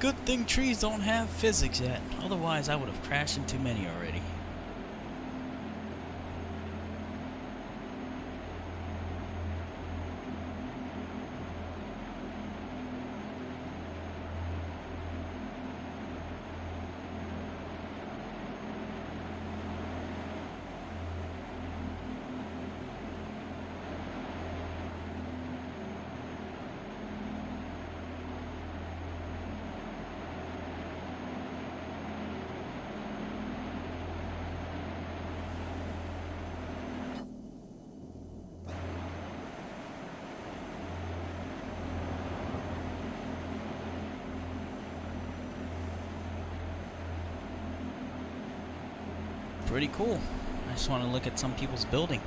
Good thing trees don't have physics yet. Otherwise, I would have crashed into many already. Pretty cool. I just want to look at some people's building.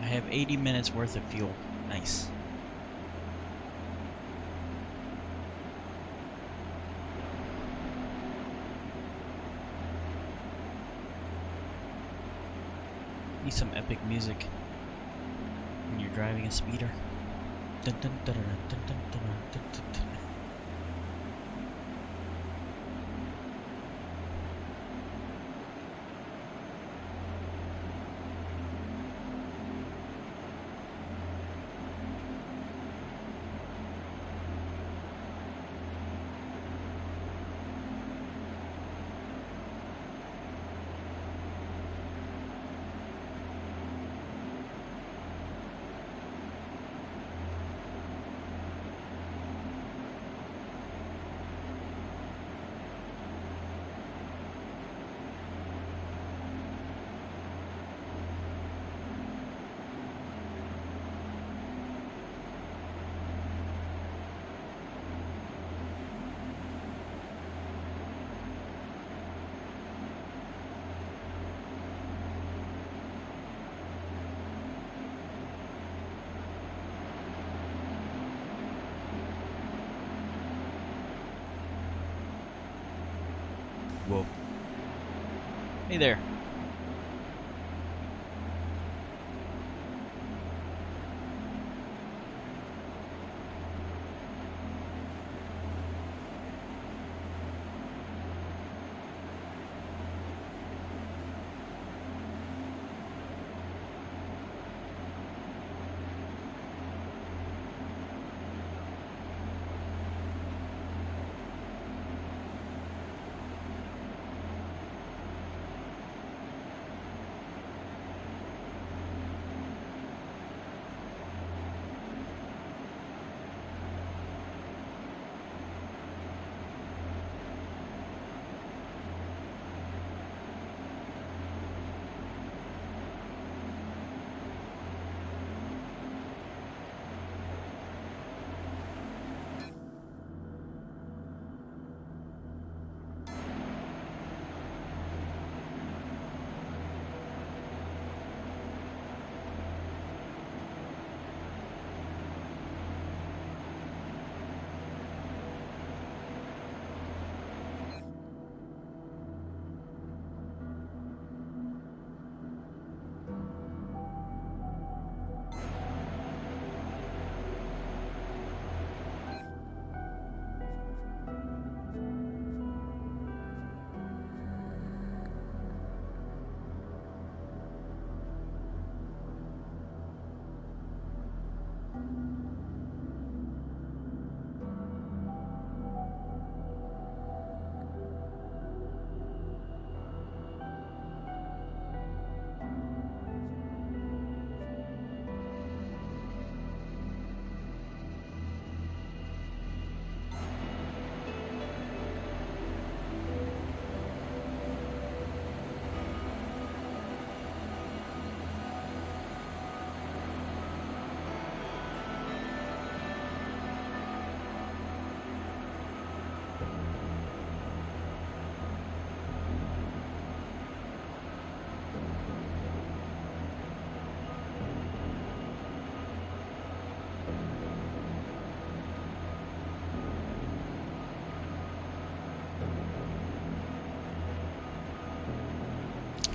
I have 80 minutes worth of fuel. Nice. Need some epic music when you're driving a speeder. Dun, dun, dun, dun, dun, dun, dun, dun, dun, dun. Whoa. Hey there.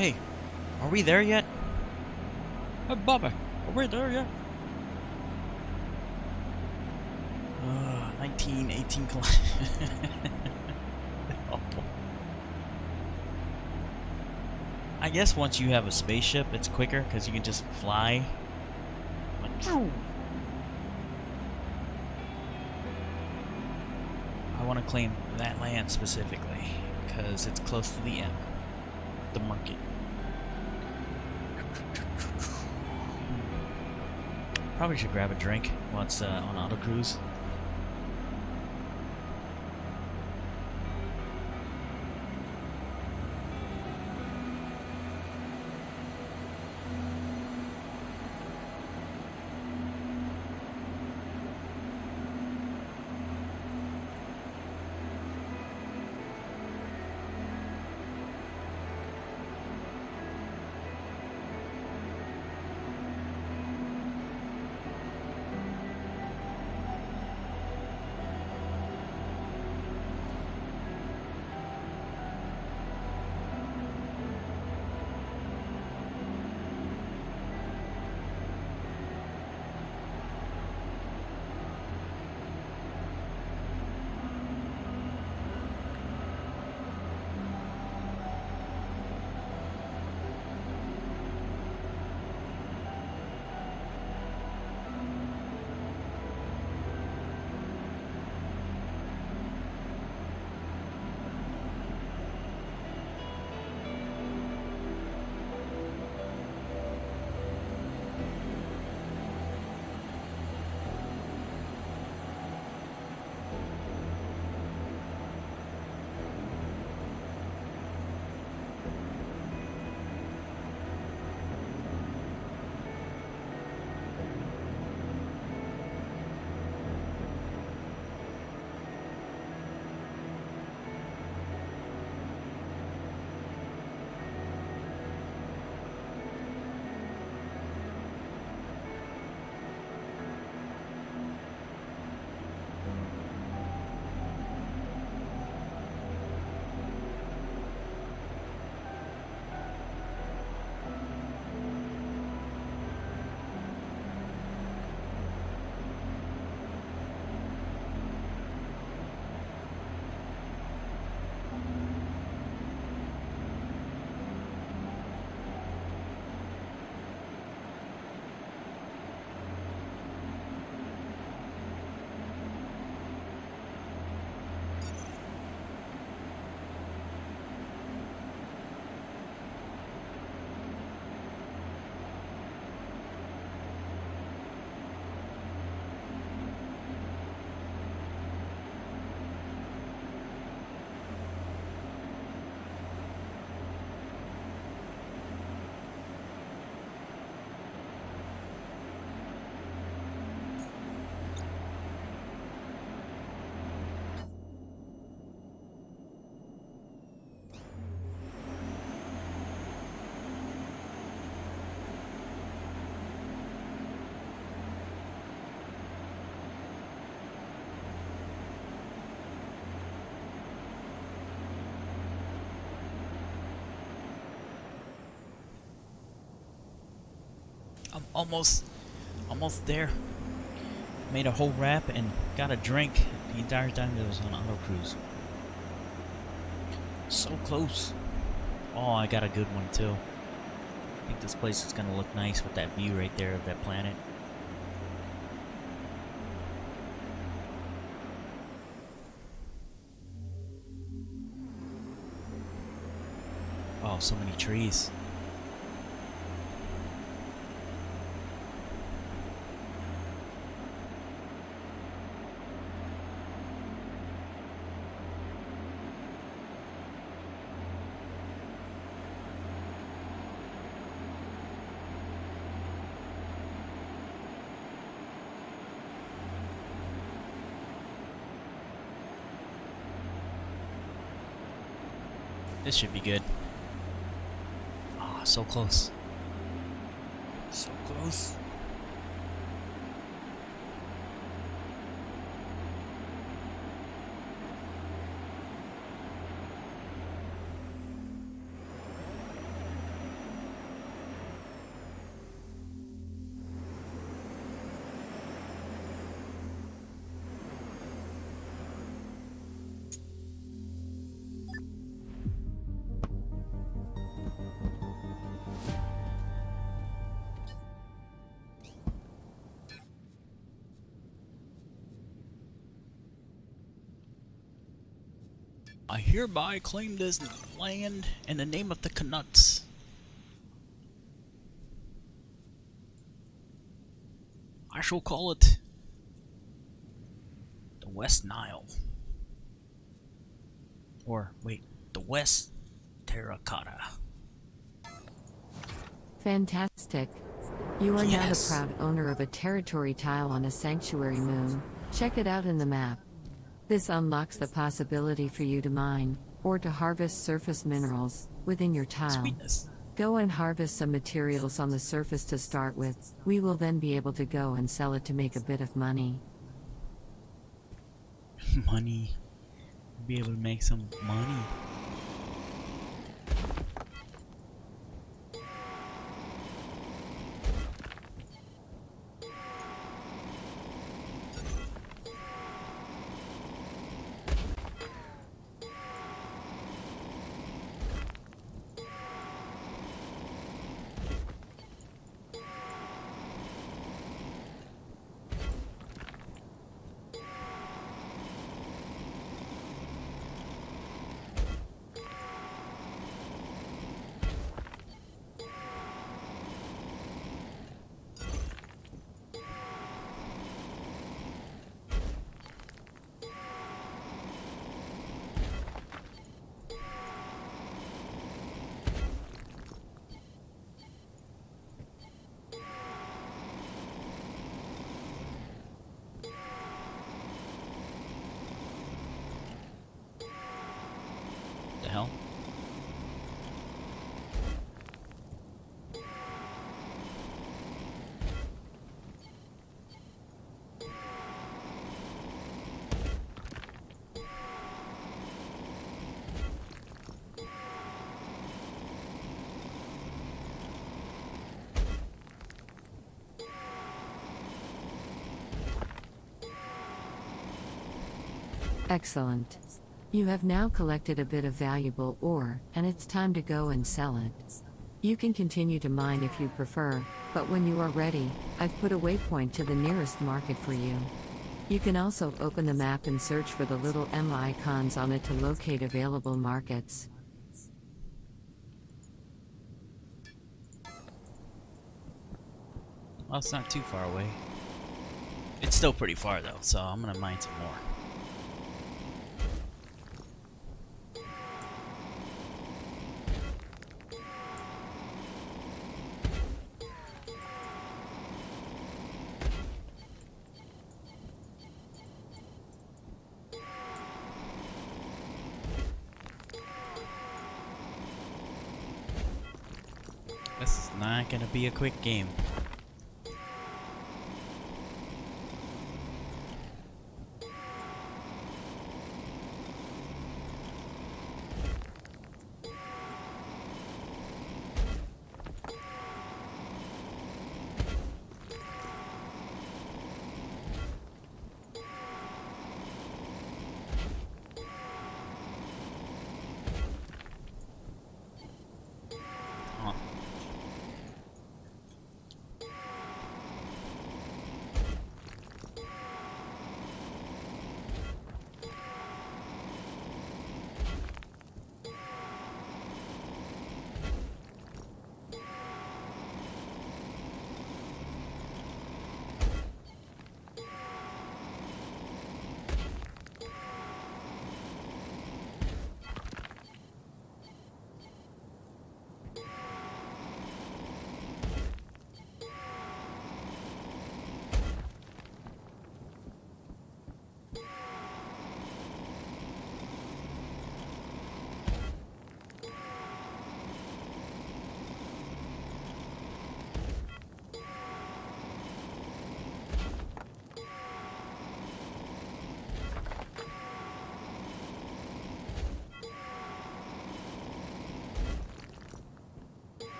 Hey, are we there yet? Hey, Bobby, are we there yet? 19, 18 kilometers. I guess once you have a spaceship, it's quicker because you can just fly. Like, I want to claim that land specifically because it's close to the end, the market. Probably should grab a drink while it's on auto cruise. I'm almost there. Made a whole wrap and got a drink the entire time that I was on auto cruise. So close. Oh, I got a good one too. I think this place is gonna look nice with that view right there of that planet. Oh, so many trees. This should be good. Ah, so close. So close. I hereby claim this land in the name of the Kenuts. I shall call it the West Nile. Or, wait, the West Terracotta. Fantastic. You are now the Yes! proud owner of a territory tile on a sanctuary moon. Check it out in the map. This unlocks the possibility for you to mine, or to harvest surface minerals, within your tile. Sweetness. Go and harvest some materials on the surface to start with. We will then be able to go and sell it to make a bit of money. Money. Be able to make some money. The hell? Excellent. You have now collected a bit of valuable ore, and it's time to go and sell it. You can continue to mine if you prefer, but when you are ready, I've put a waypoint to the nearest market for you. You can also open the map and search for the little M icons on it to locate available markets. Well, it's not too far away. It's still pretty far though, so I'm gonna mine some more. This is not gonna be a quick game.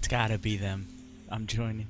It's gotta be them. I'm joining.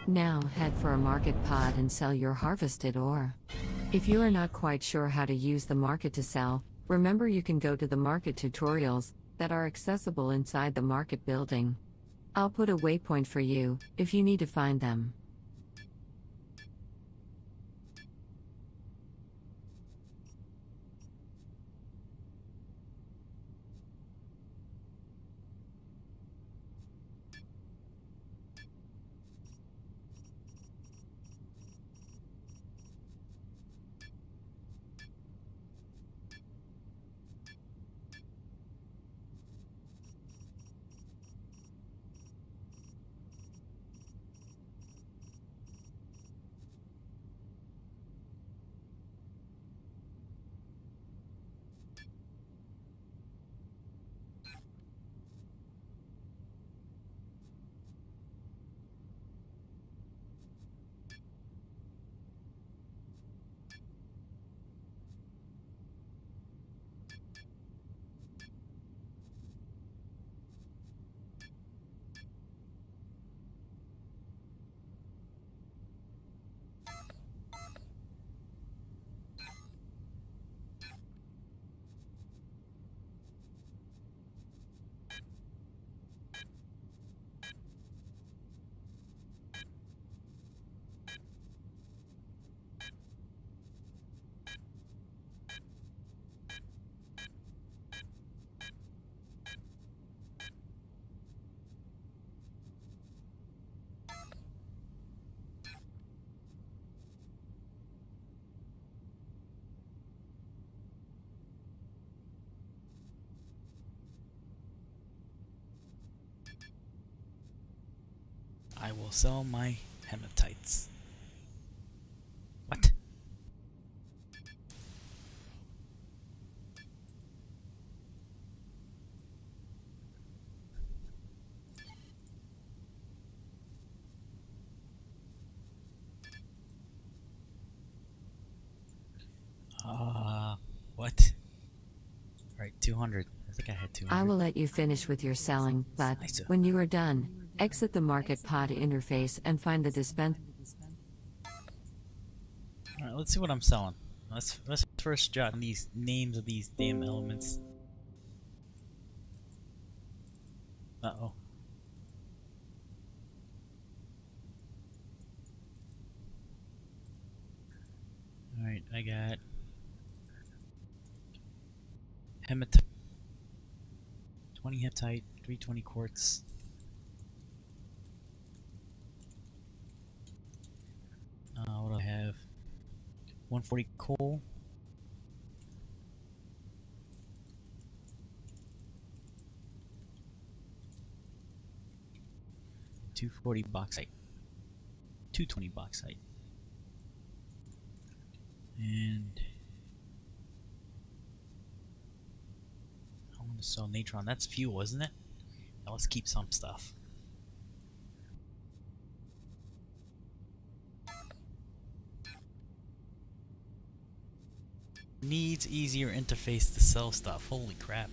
Now head for a market pod and sell your harvested ore. If you are not quite sure how to use the market to sell, remember you can go to the market tutorials that are accessible inside the market building. I'll put a waypoint for you if you need to find them. I will sell my hematites. What? What? Alright, 200. I think I had 200. I will let you finish with your selling, but Nice. when you are done, exit the market pod interface and find the dispense. Alright, let's see what I'm selling. Let's first jot down these names of these damn elements. Uh-oh. Alright, I got hematite, 20 heptite, 320 quartz. What do I have? 140 coal. $240 bauxite. 220 bauxite. And I want to sell natron. That's fuel, isn't it? Now let's keep some stuff. Needs easier interface to sell stuff. Holy crap.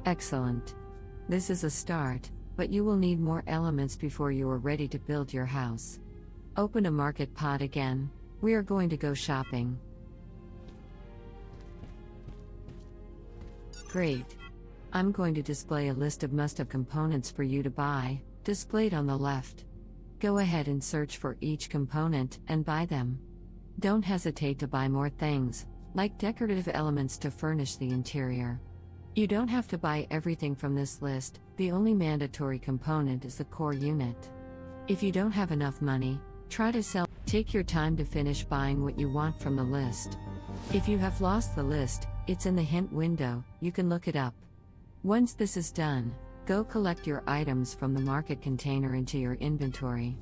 Excellent. This is a start, but you will need more elements before you are ready to build your house. Open a market pod again. We are going to go shopping. Great. I'm going to display a list of must-have components for you to buy, displayed on the left. Go ahead and search for each component and buy them. Don't hesitate to buy more things, like decorative elements to furnish the interior. You don't have to buy everything from this list, the only mandatory component is the core unit. If you don't have enough money, try to sell. Take your time to finish buying what you want from the list. If you have lost the list, it's in the hint window, you can look it up. Once this is done, go collect your items from the market container into your inventory.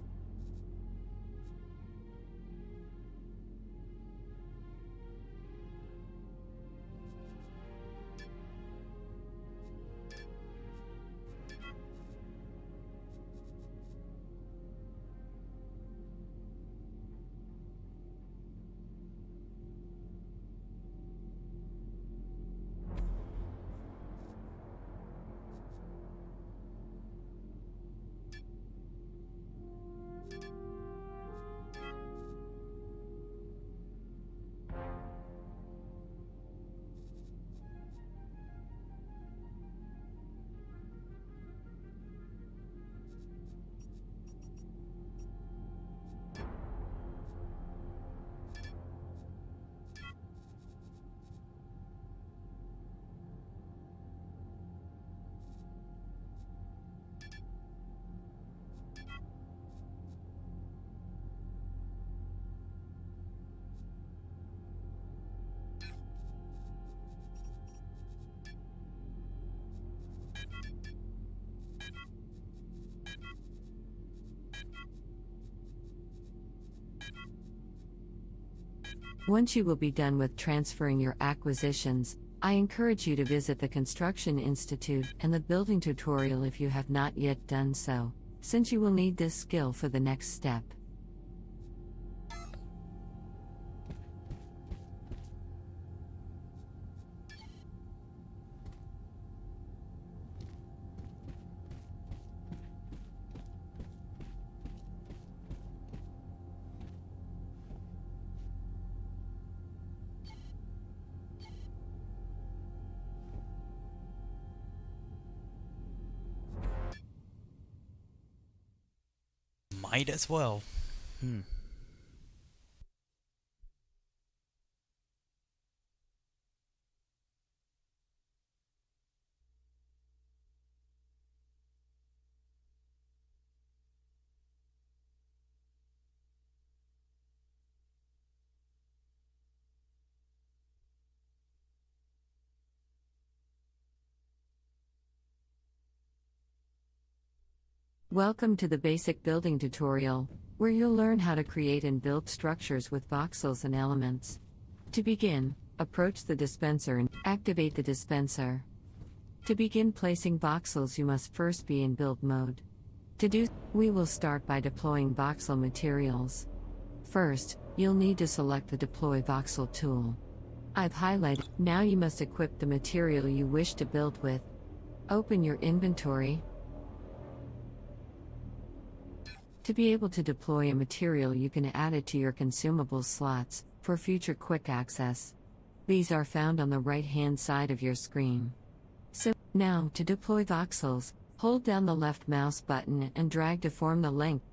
Once you will be done with transferring your acquisitions, I encourage you to visit the Construction Institute and the building tutorial if you have not yet done so, since you will need this skill for the next step. Might as well. Hmm. Welcome to the basic building tutorial, where you'll learn how to create and build structures with voxels and elements. To begin, approach the dispenser and activate the dispenser. To begin placing voxels, you must first be in build mode. To do, we will start by deploying voxel materials. First, you'll need to select the Deploy Voxel tool. I've highlighted. Now you must equip the material you wish to build with. Open your inventory. To be able to deploy a material, you can add it to your consumables slots for future quick access. These are found on the right-hand side of your screen. So, now, to deploy voxels, hold down the left mouse button and drag to form the link.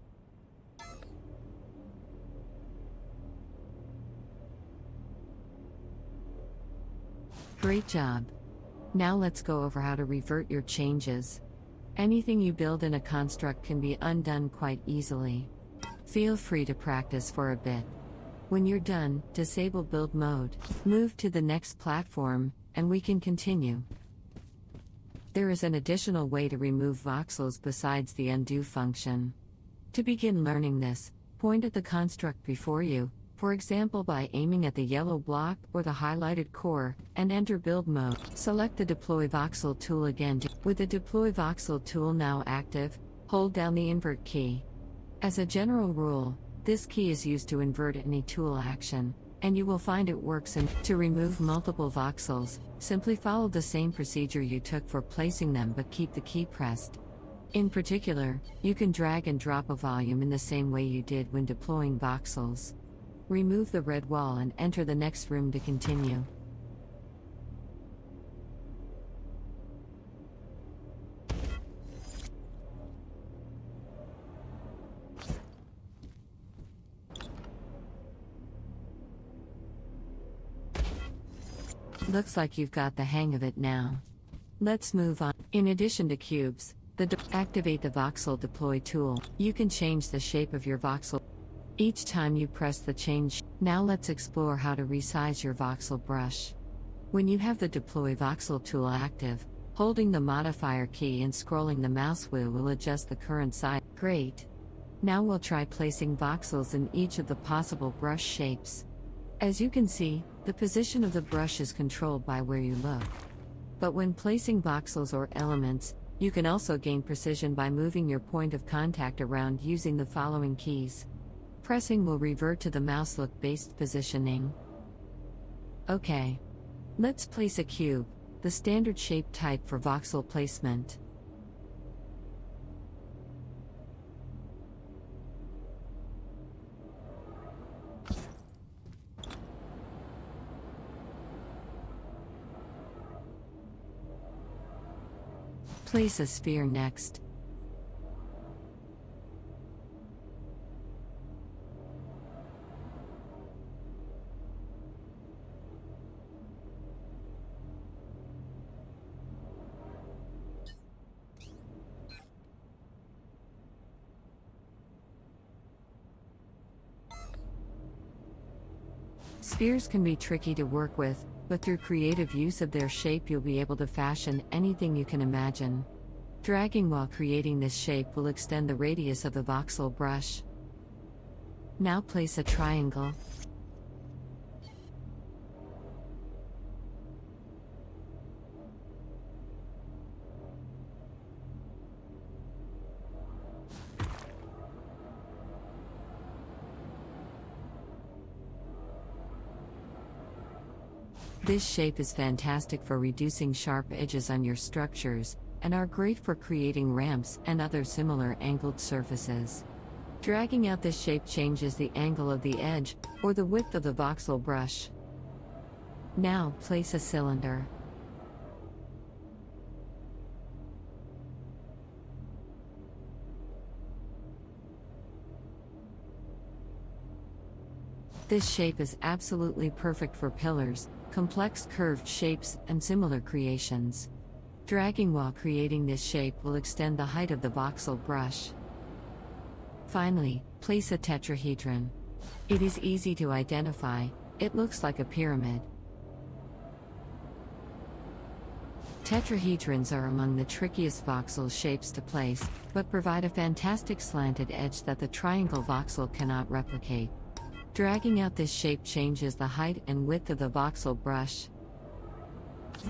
Great job! Now let's go over how to revert your changes. Anything you build in a construct can be undone quite easily. Feel free to practice for a bit. When you're done, disable build mode, move to the next platform, and we can continue. There is an additional way to remove voxels besides the undo function. To begin learning this, point at the construct before you, for example by aiming at the yellow block or the highlighted core, and enter build mode. Select the Deploy Voxel tool again. With the Deploy Voxel tool now active, hold down the invert key. As a general rule, this key is used to invert any tool action, and you will find it works. And to remove multiple voxels, simply follow the same procedure you took for placing them, but keep the key pressed. In particular, you can drag and drop a volume in the same way you did when deploying voxels. Remove the red wall and enter the next room to continue. Looks like you've got the hang of it now. Let's move on. In addition to cubes, activate the Voxel Deploy tool. You can change the shape of your voxel each time you press the change. Now let's explore how to resize your voxel brush. When you have the Deploy Voxel tool active, holding the modifier key and scrolling the mouse wheel will adjust the current size. Great! Now we'll try placing voxels in each of the possible brush shapes. As you can see, the position of the brush is controlled by where you look. But when placing voxels or elements, you can also gain precision by moving your point of contact around using the following keys. Pressing will revert to the mouse look-based positioning. Okay. Let's place a cube, the standard shape type for voxel placement. Place a sphere next. Spheres can be tricky to work with, but through creative use of their shape you'll be able to fashion anything you can imagine. Dragging while creating this shape will extend the radius of the voxel brush. Now place a triangle. This shape is fantastic for reducing sharp edges on your structures, and are great for creating ramps and other similar angled surfaces. Dragging out this shape changes the angle of the edge, or the width of the voxel brush. Now, place a cylinder. This shape is absolutely perfect for pillars, complex curved shapes, and similar creations. Dragging while creating this shape will extend the height of the voxel brush. Finally, place a tetrahedron. It is easy to identify, it looks like a pyramid. Tetrahedrons are among the trickiest voxel shapes to place, but provide a fantastic slanted edge that the triangle voxel cannot replicate. Dragging out this shape changes the height and width of the voxel brush.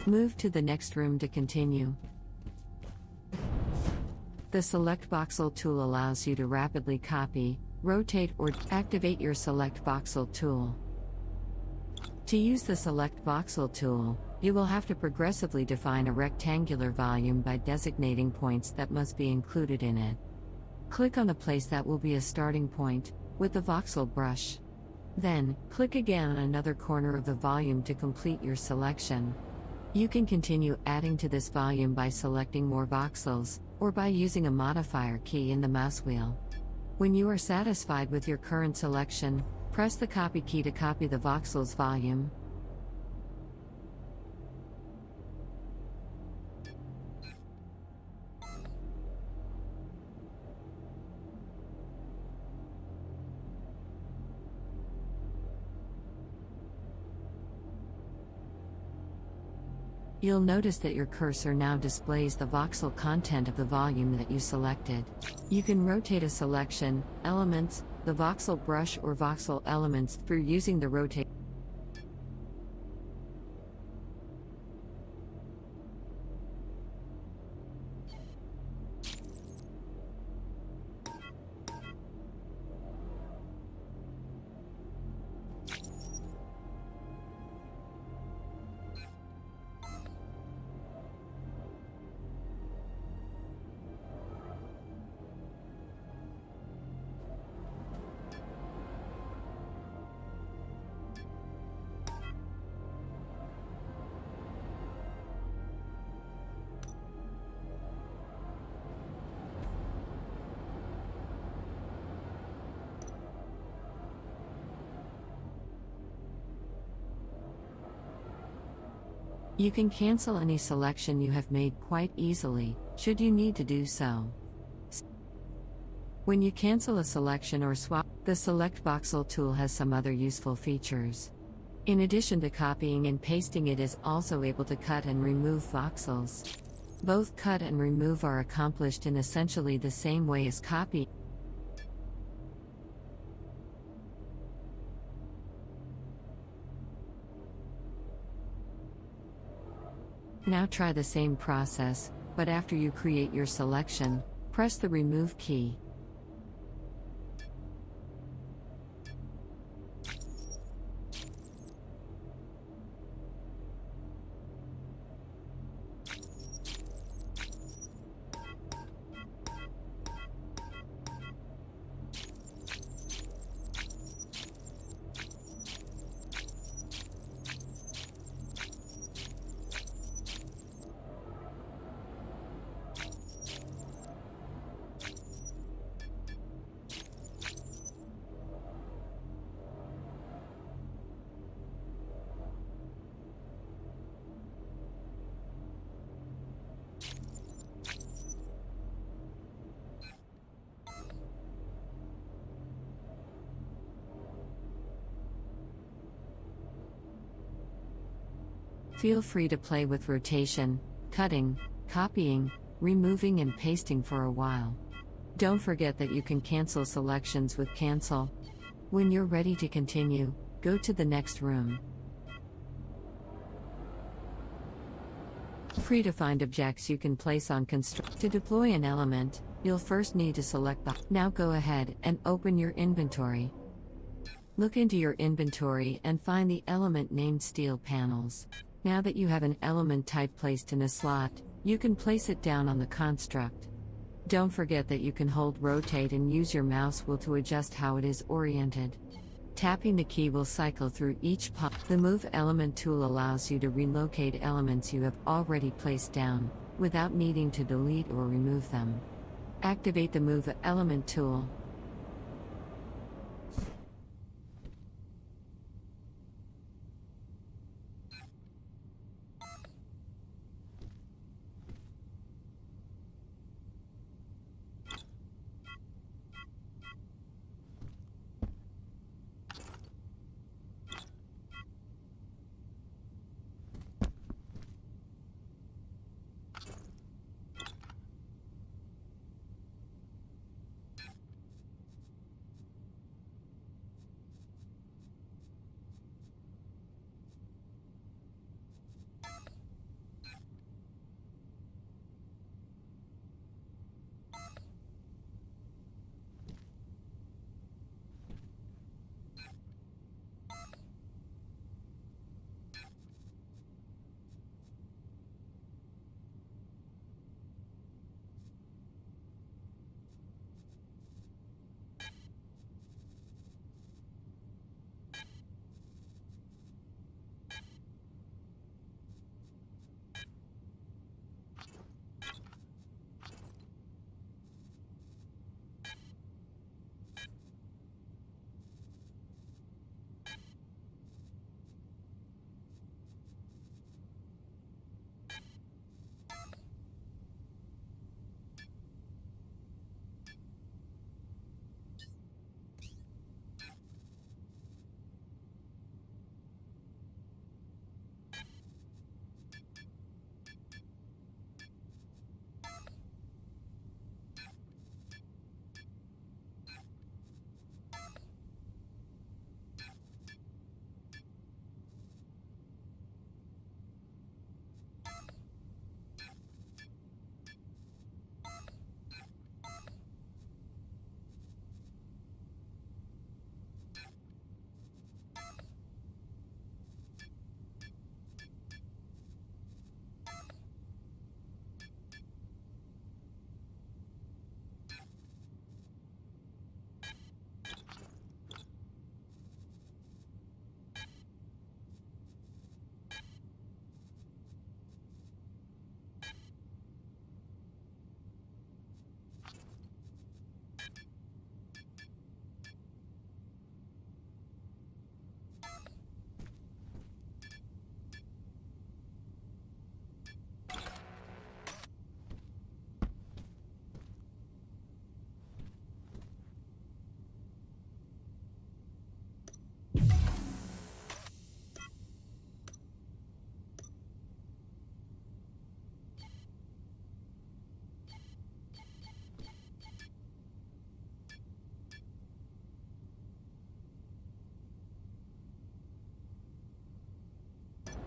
Move to the next room to continue. The Select Voxel tool allows you to rapidly copy, rotate, or activate your Select Voxel tool. To use the Select Voxel tool, you will have to progressively define a rectangular volume by designating points that must be included in it. Click on the place that will be a starting point, with the voxel brush. Then, click again on another corner of the volume to complete your selection. You can continue adding to this volume by selecting more voxels, or by using a modifier key in the mouse wheel. When you are satisfied with your current selection, press the copy key to copy the voxel's volume. You'll notice that your cursor now displays the voxel content of the volume that you selected. You can rotate a selection, elements, the voxel brush or voxel elements through using the rotate. You can cancel any selection you have made quite easily, should you need to do so. When you cancel a selection or swap, the Select Voxel tool has some other useful features. In addition to copying and pasting, it is also able to cut and remove voxels. Both cut and remove are accomplished in essentially the same way as copy. Now try the same process, but after you create your selection, press the Remove key. Feel free to play with rotation, cutting, copying, removing and pasting for a while. Don't forget that you can cancel selections with Cancel. When you're ready to continue, go to the next room. Predefined objects you can place on construct. To deploy an element, you'll first need to select the. Now go ahead and open your inventory. Look into your inventory and find the element named Steel Panels. Now that you have an element type placed in a slot, you can place it down on the construct. Don't forget that you can hold rotate and use your mouse wheel to adjust how it is oriented. Tapping the key will cycle through each pop. The Move Element tool allows you to relocate elements you have already placed down, without needing to delete or remove them. Activate the Move Element tool.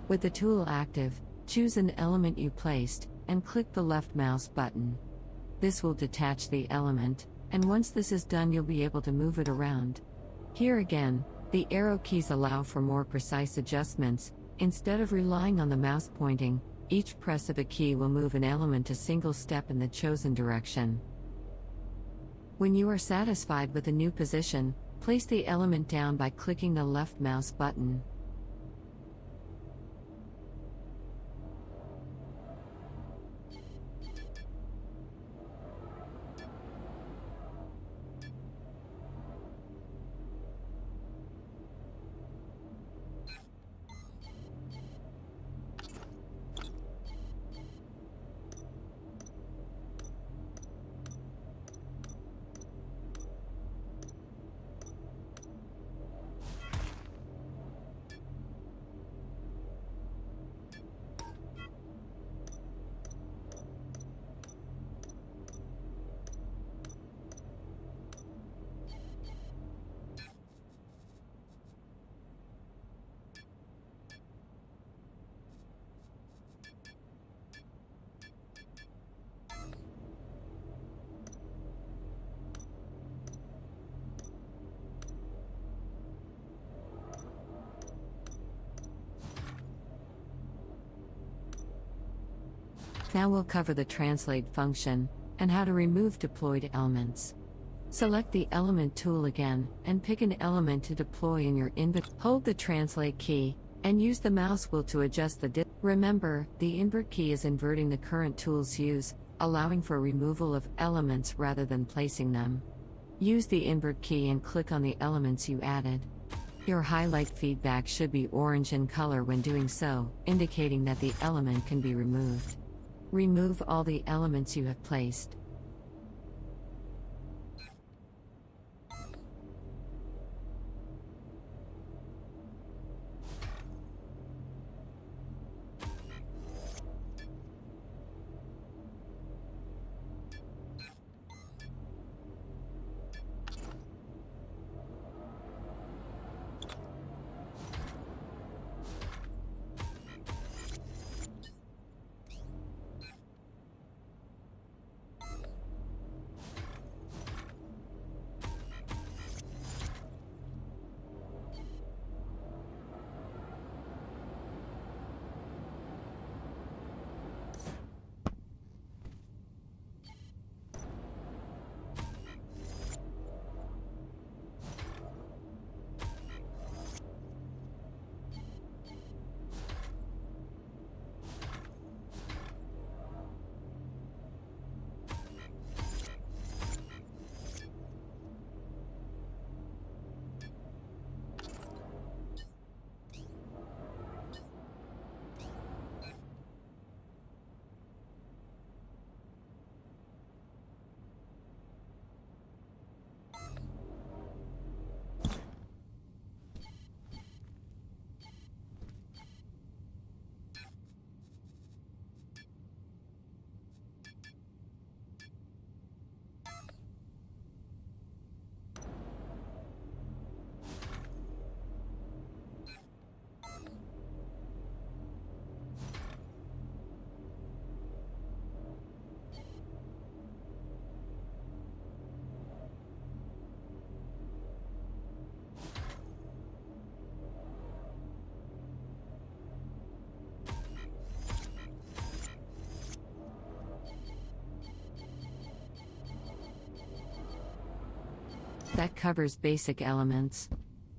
With the tool active, choose an element you placed, and click the left mouse button. This will detach the element, and once this is done you'll be able to move it around. Here again, the arrow keys allow for more precise adjustments. Instead of relying on the mouse pointing, each press of a key will move an element a single step in the chosen direction. When you are satisfied with a new position, place the element down by clicking the left mouse button. Now we'll cover the translate function, and how to remove deployed elements. Select the element tool again, and pick an element to deploy in your inventory. Hold the translate key, and use the mouse wheel to adjust the Remember, the invert key is inverting the current tool's use, allowing for removal of elements rather than placing them. Use the invert key and click on the elements you added. Your highlight feedback should be orange in color when doing so, indicating that the element can be removed. Remove all the elements you have placed. That covers basic elements.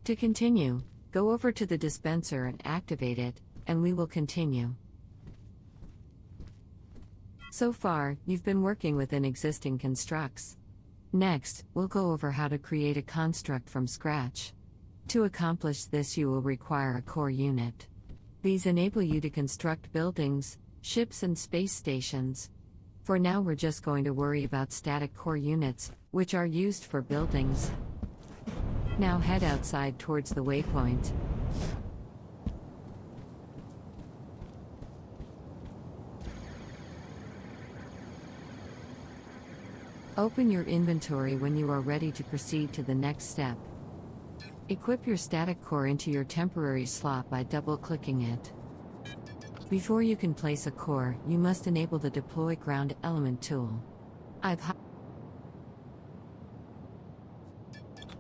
To continue, go over to the dispenser and activate it, and we will continue. So far, you've been working within existing constructs. Next, we'll go over how to create a construct from scratch. To accomplish this, you will require a core unit. These enable you to construct buildings, ships, and space stations. For now, we're just going to worry about static core units, which are used for buildings. Now head outside towards the waypoint. Open your inventory when you are ready to proceed to the next step. Equip your static core into your temporary slot by double-clicking it. Before you can place a core, you must enable the Deploy Ground Element tool.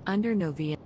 Under Novia.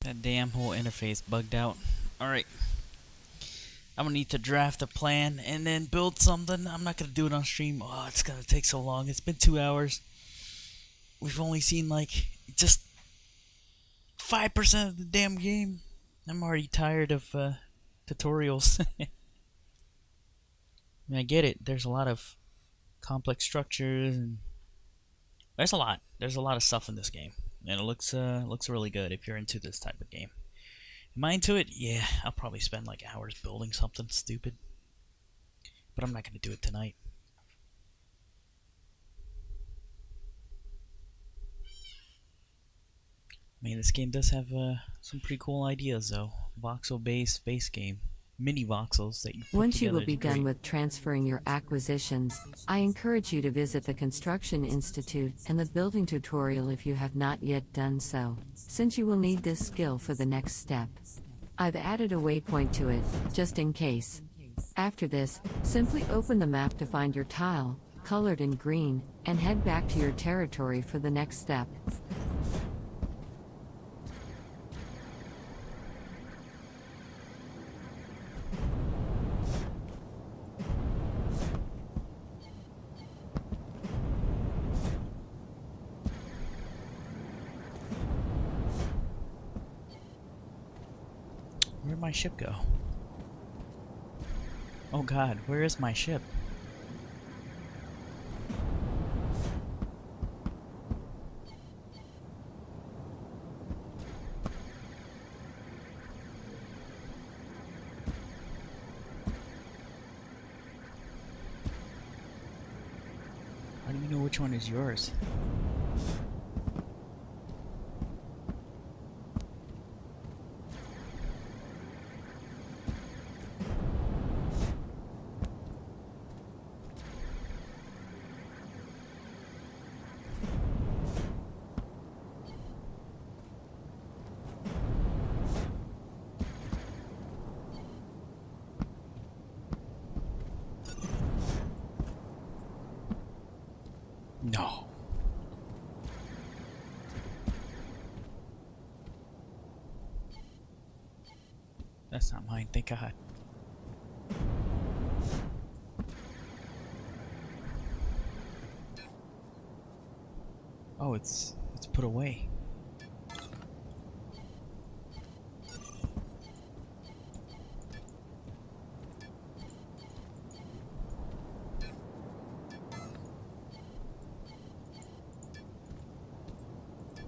That damn whole interface bugged out. Alright. I'm gonna need to draft a plan and then build something. I'm not gonna do it on stream. Oh, it's gonna take so long. It's been 2 hours. We've only seen like just 5% of the damn game. I'm already tired of tutorials. I mean, I get it. There's a lot of complex structures and there's a lot. There's a lot of stuff in this game, and it looks really good if you're into this type of game. Am I into it? Yeah, I'll probably spend like hours building something stupid, but I'm not gonna do it tonight. I mean, this game does have some pretty cool ideas, though. Voxel-based space game. Mini voxels that you put Once you together will be to create. done with transferring your acquisitions, I encourage you to visit the Construction Institute and the building tutorial if you have not yet done so, since you will need this skill for the next step. I've added a waypoint to it, just in case. After this, simply open the map to find your tile, colored in green, and head back to your territory for the next step. Where'd my ship go? Oh god, where is my ship? How do you know which one is yours? No. That's not mine, thank God. Oh, it's put away.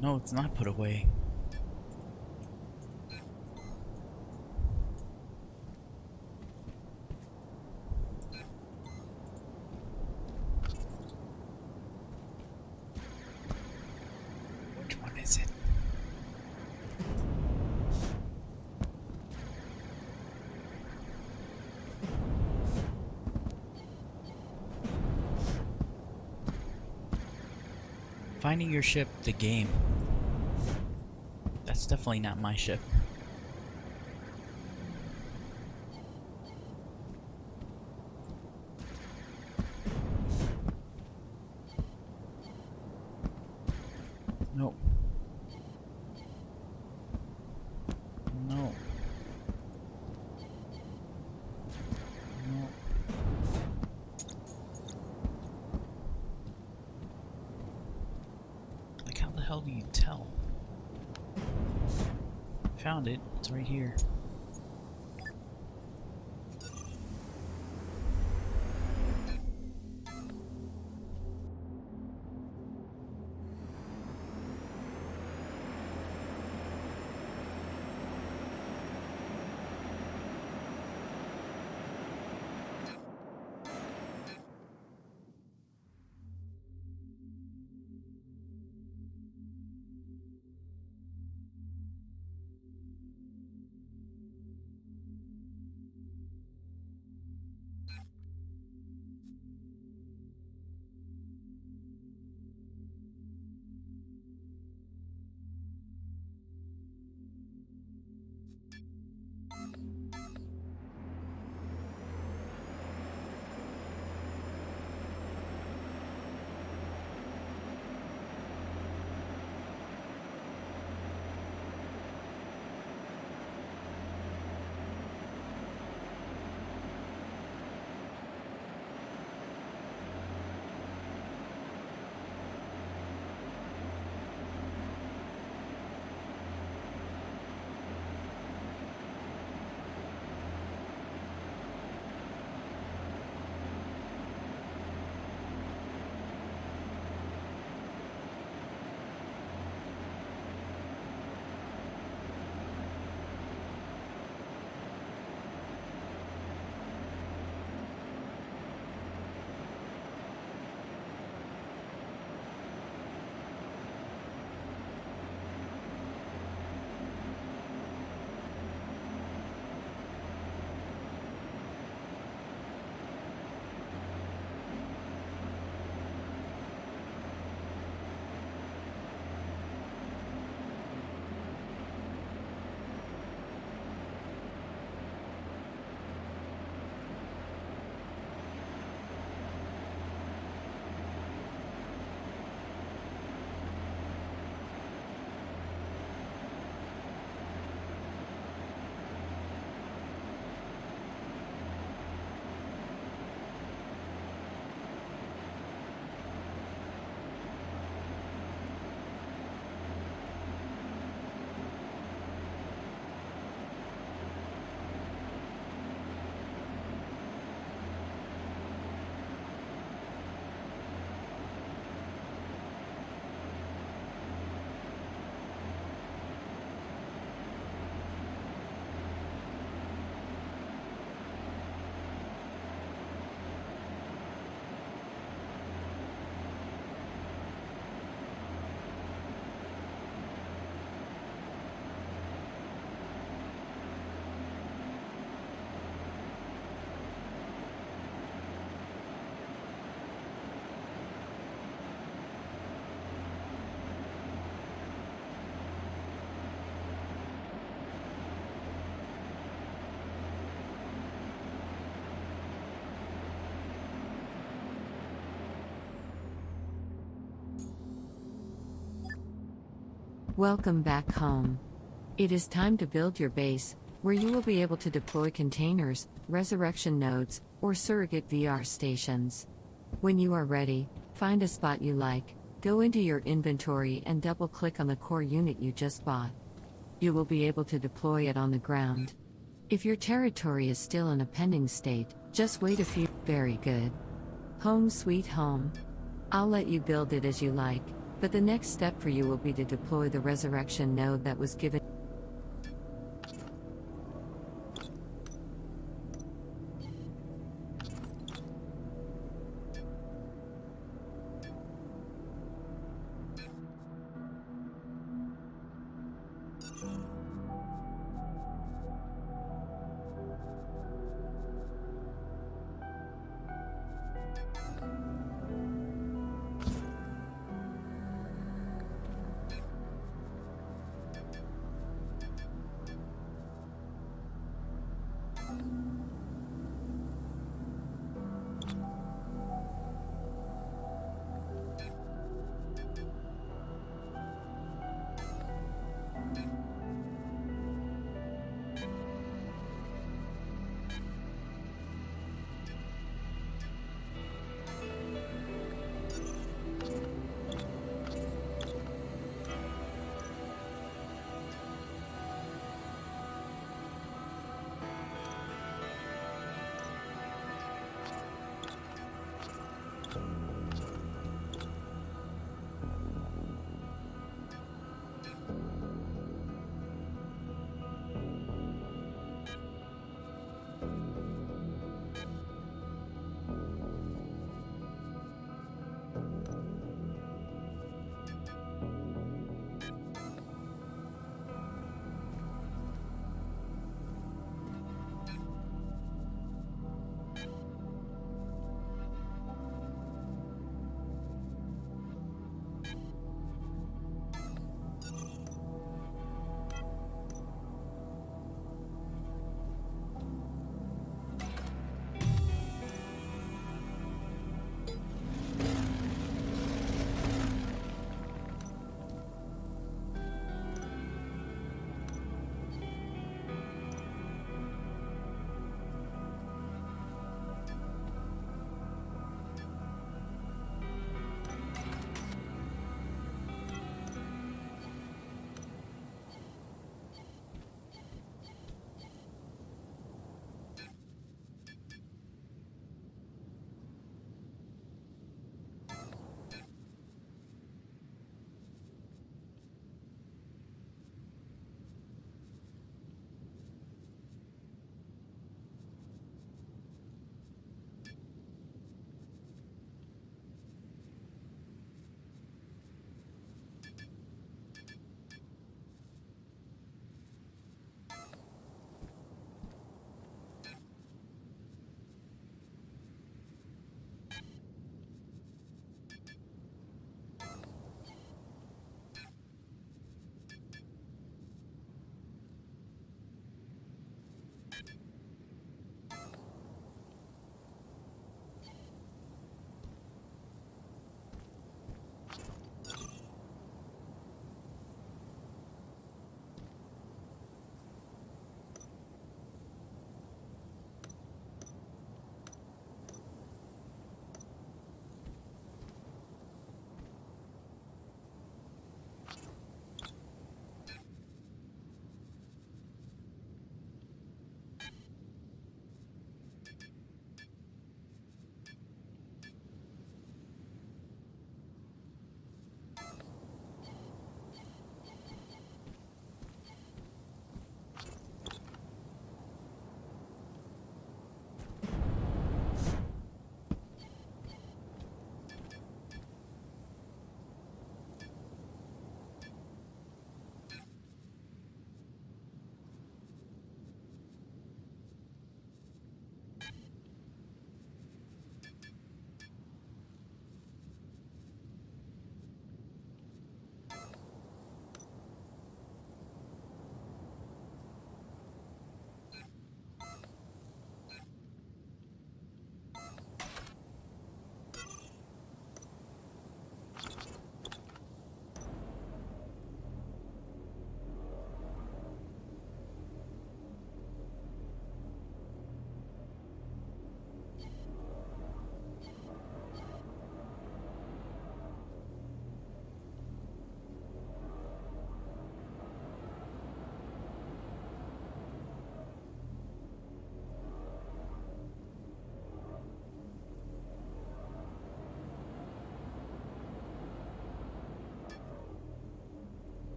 No, it's not put away. Which one is it? Finding your ship, the game. That's definitely not my ship. No. No. No. Like, how the hell do you tell? Found it. It's right here. Welcome back home. It is time to build your base, where you will be able to deploy containers, resurrection nodes, or surrogate VR stations. When you are ready, find a spot you like, go into your inventory and double-click on the core unit you just bought. You will be able to deploy it on the ground. If your territory is still in a pending state, just wait a few. Very good. Home sweet home. I'll let you build it as you like, but the next step for you will be to deploy the resurrection node that was given.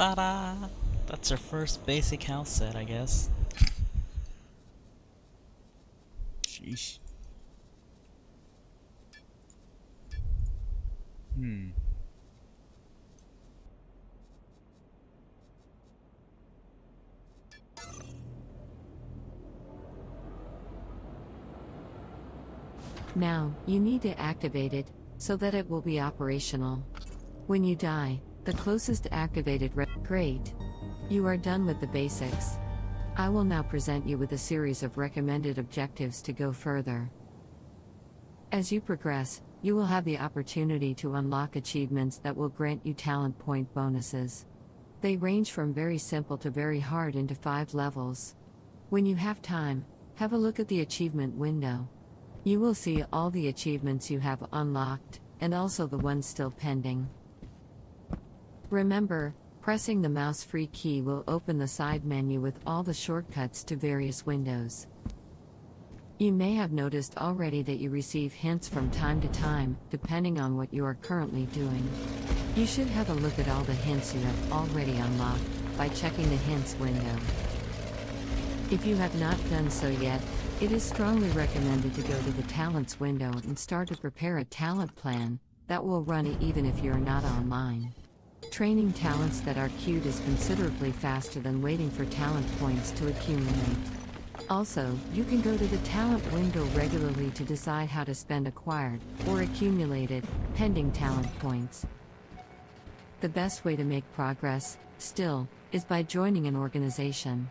Ta-da! That's our first basic house set, I guess. Sheesh. Now, you need to activate it, so that it will be operational. When you die, the closest activated Great. You are done with the basics. I will now present you with a series of recommended objectives to go further. As you progress, you will have the opportunity to unlock achievements that will grant you talent point bonuses. They range from very simple to very hard into 5 levels. When you have time, have a look at the achievement window. You will see all the achievements you have unlocked, and also the ones still pending. Remember, pressing the mouse-free key will open the side menu with all the shortcuts to various windows. You may have noticed already that you receive hints from time to time, depending on what you are currently doing. You should have a look at all the hints you have already unlocked, by checking the hints window. If you have not done so yet, it is strongly recommended to go to the talents window and start to prepare a talent plan that will run even if you're not online. Training talents that are queued is considerably faster than waiting for talent points to accumulate. Also, you can go to the talent window regularly to decide how to spend acquired, or accumulated, pending talent points. The best way to make progress, still, is by joining an organization.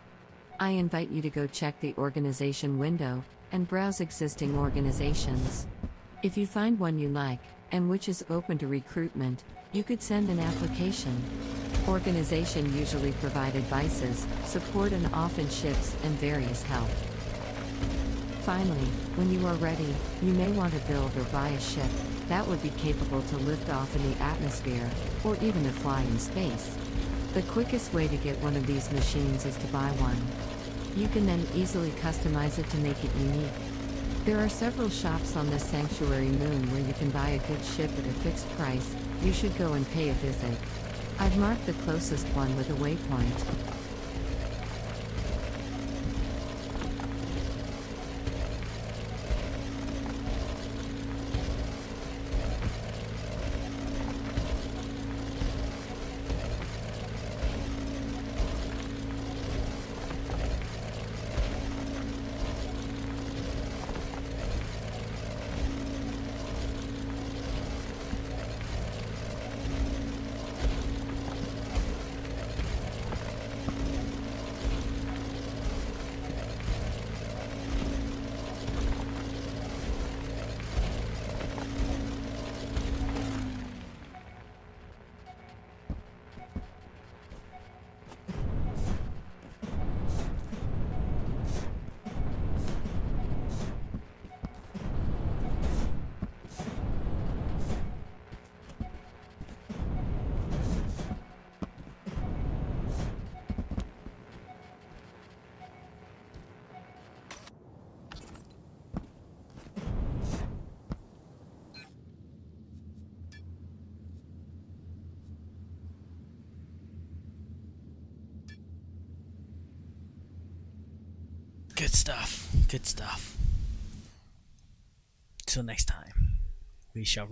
I invite you to go check the organization window, and browse existing organizations. If you find one you like, and which is open to recruitment, you could send an application. Organization usually provide advices, support and often ships and various help. Finally, when you are ready, you may want to build or buy a ship that would be capable to lift off in the atmosphere, or even to fly in space. The quickest way to get one of these machines is to buy one. You can then easily customize it to make it unique. There are several shops on this sanctuary moon where you can buy a good ship at a fixed price. You should go and pay a visit. I've marked the closest one with a waypoint. Good stuff. Good stuff. Till next time, we shall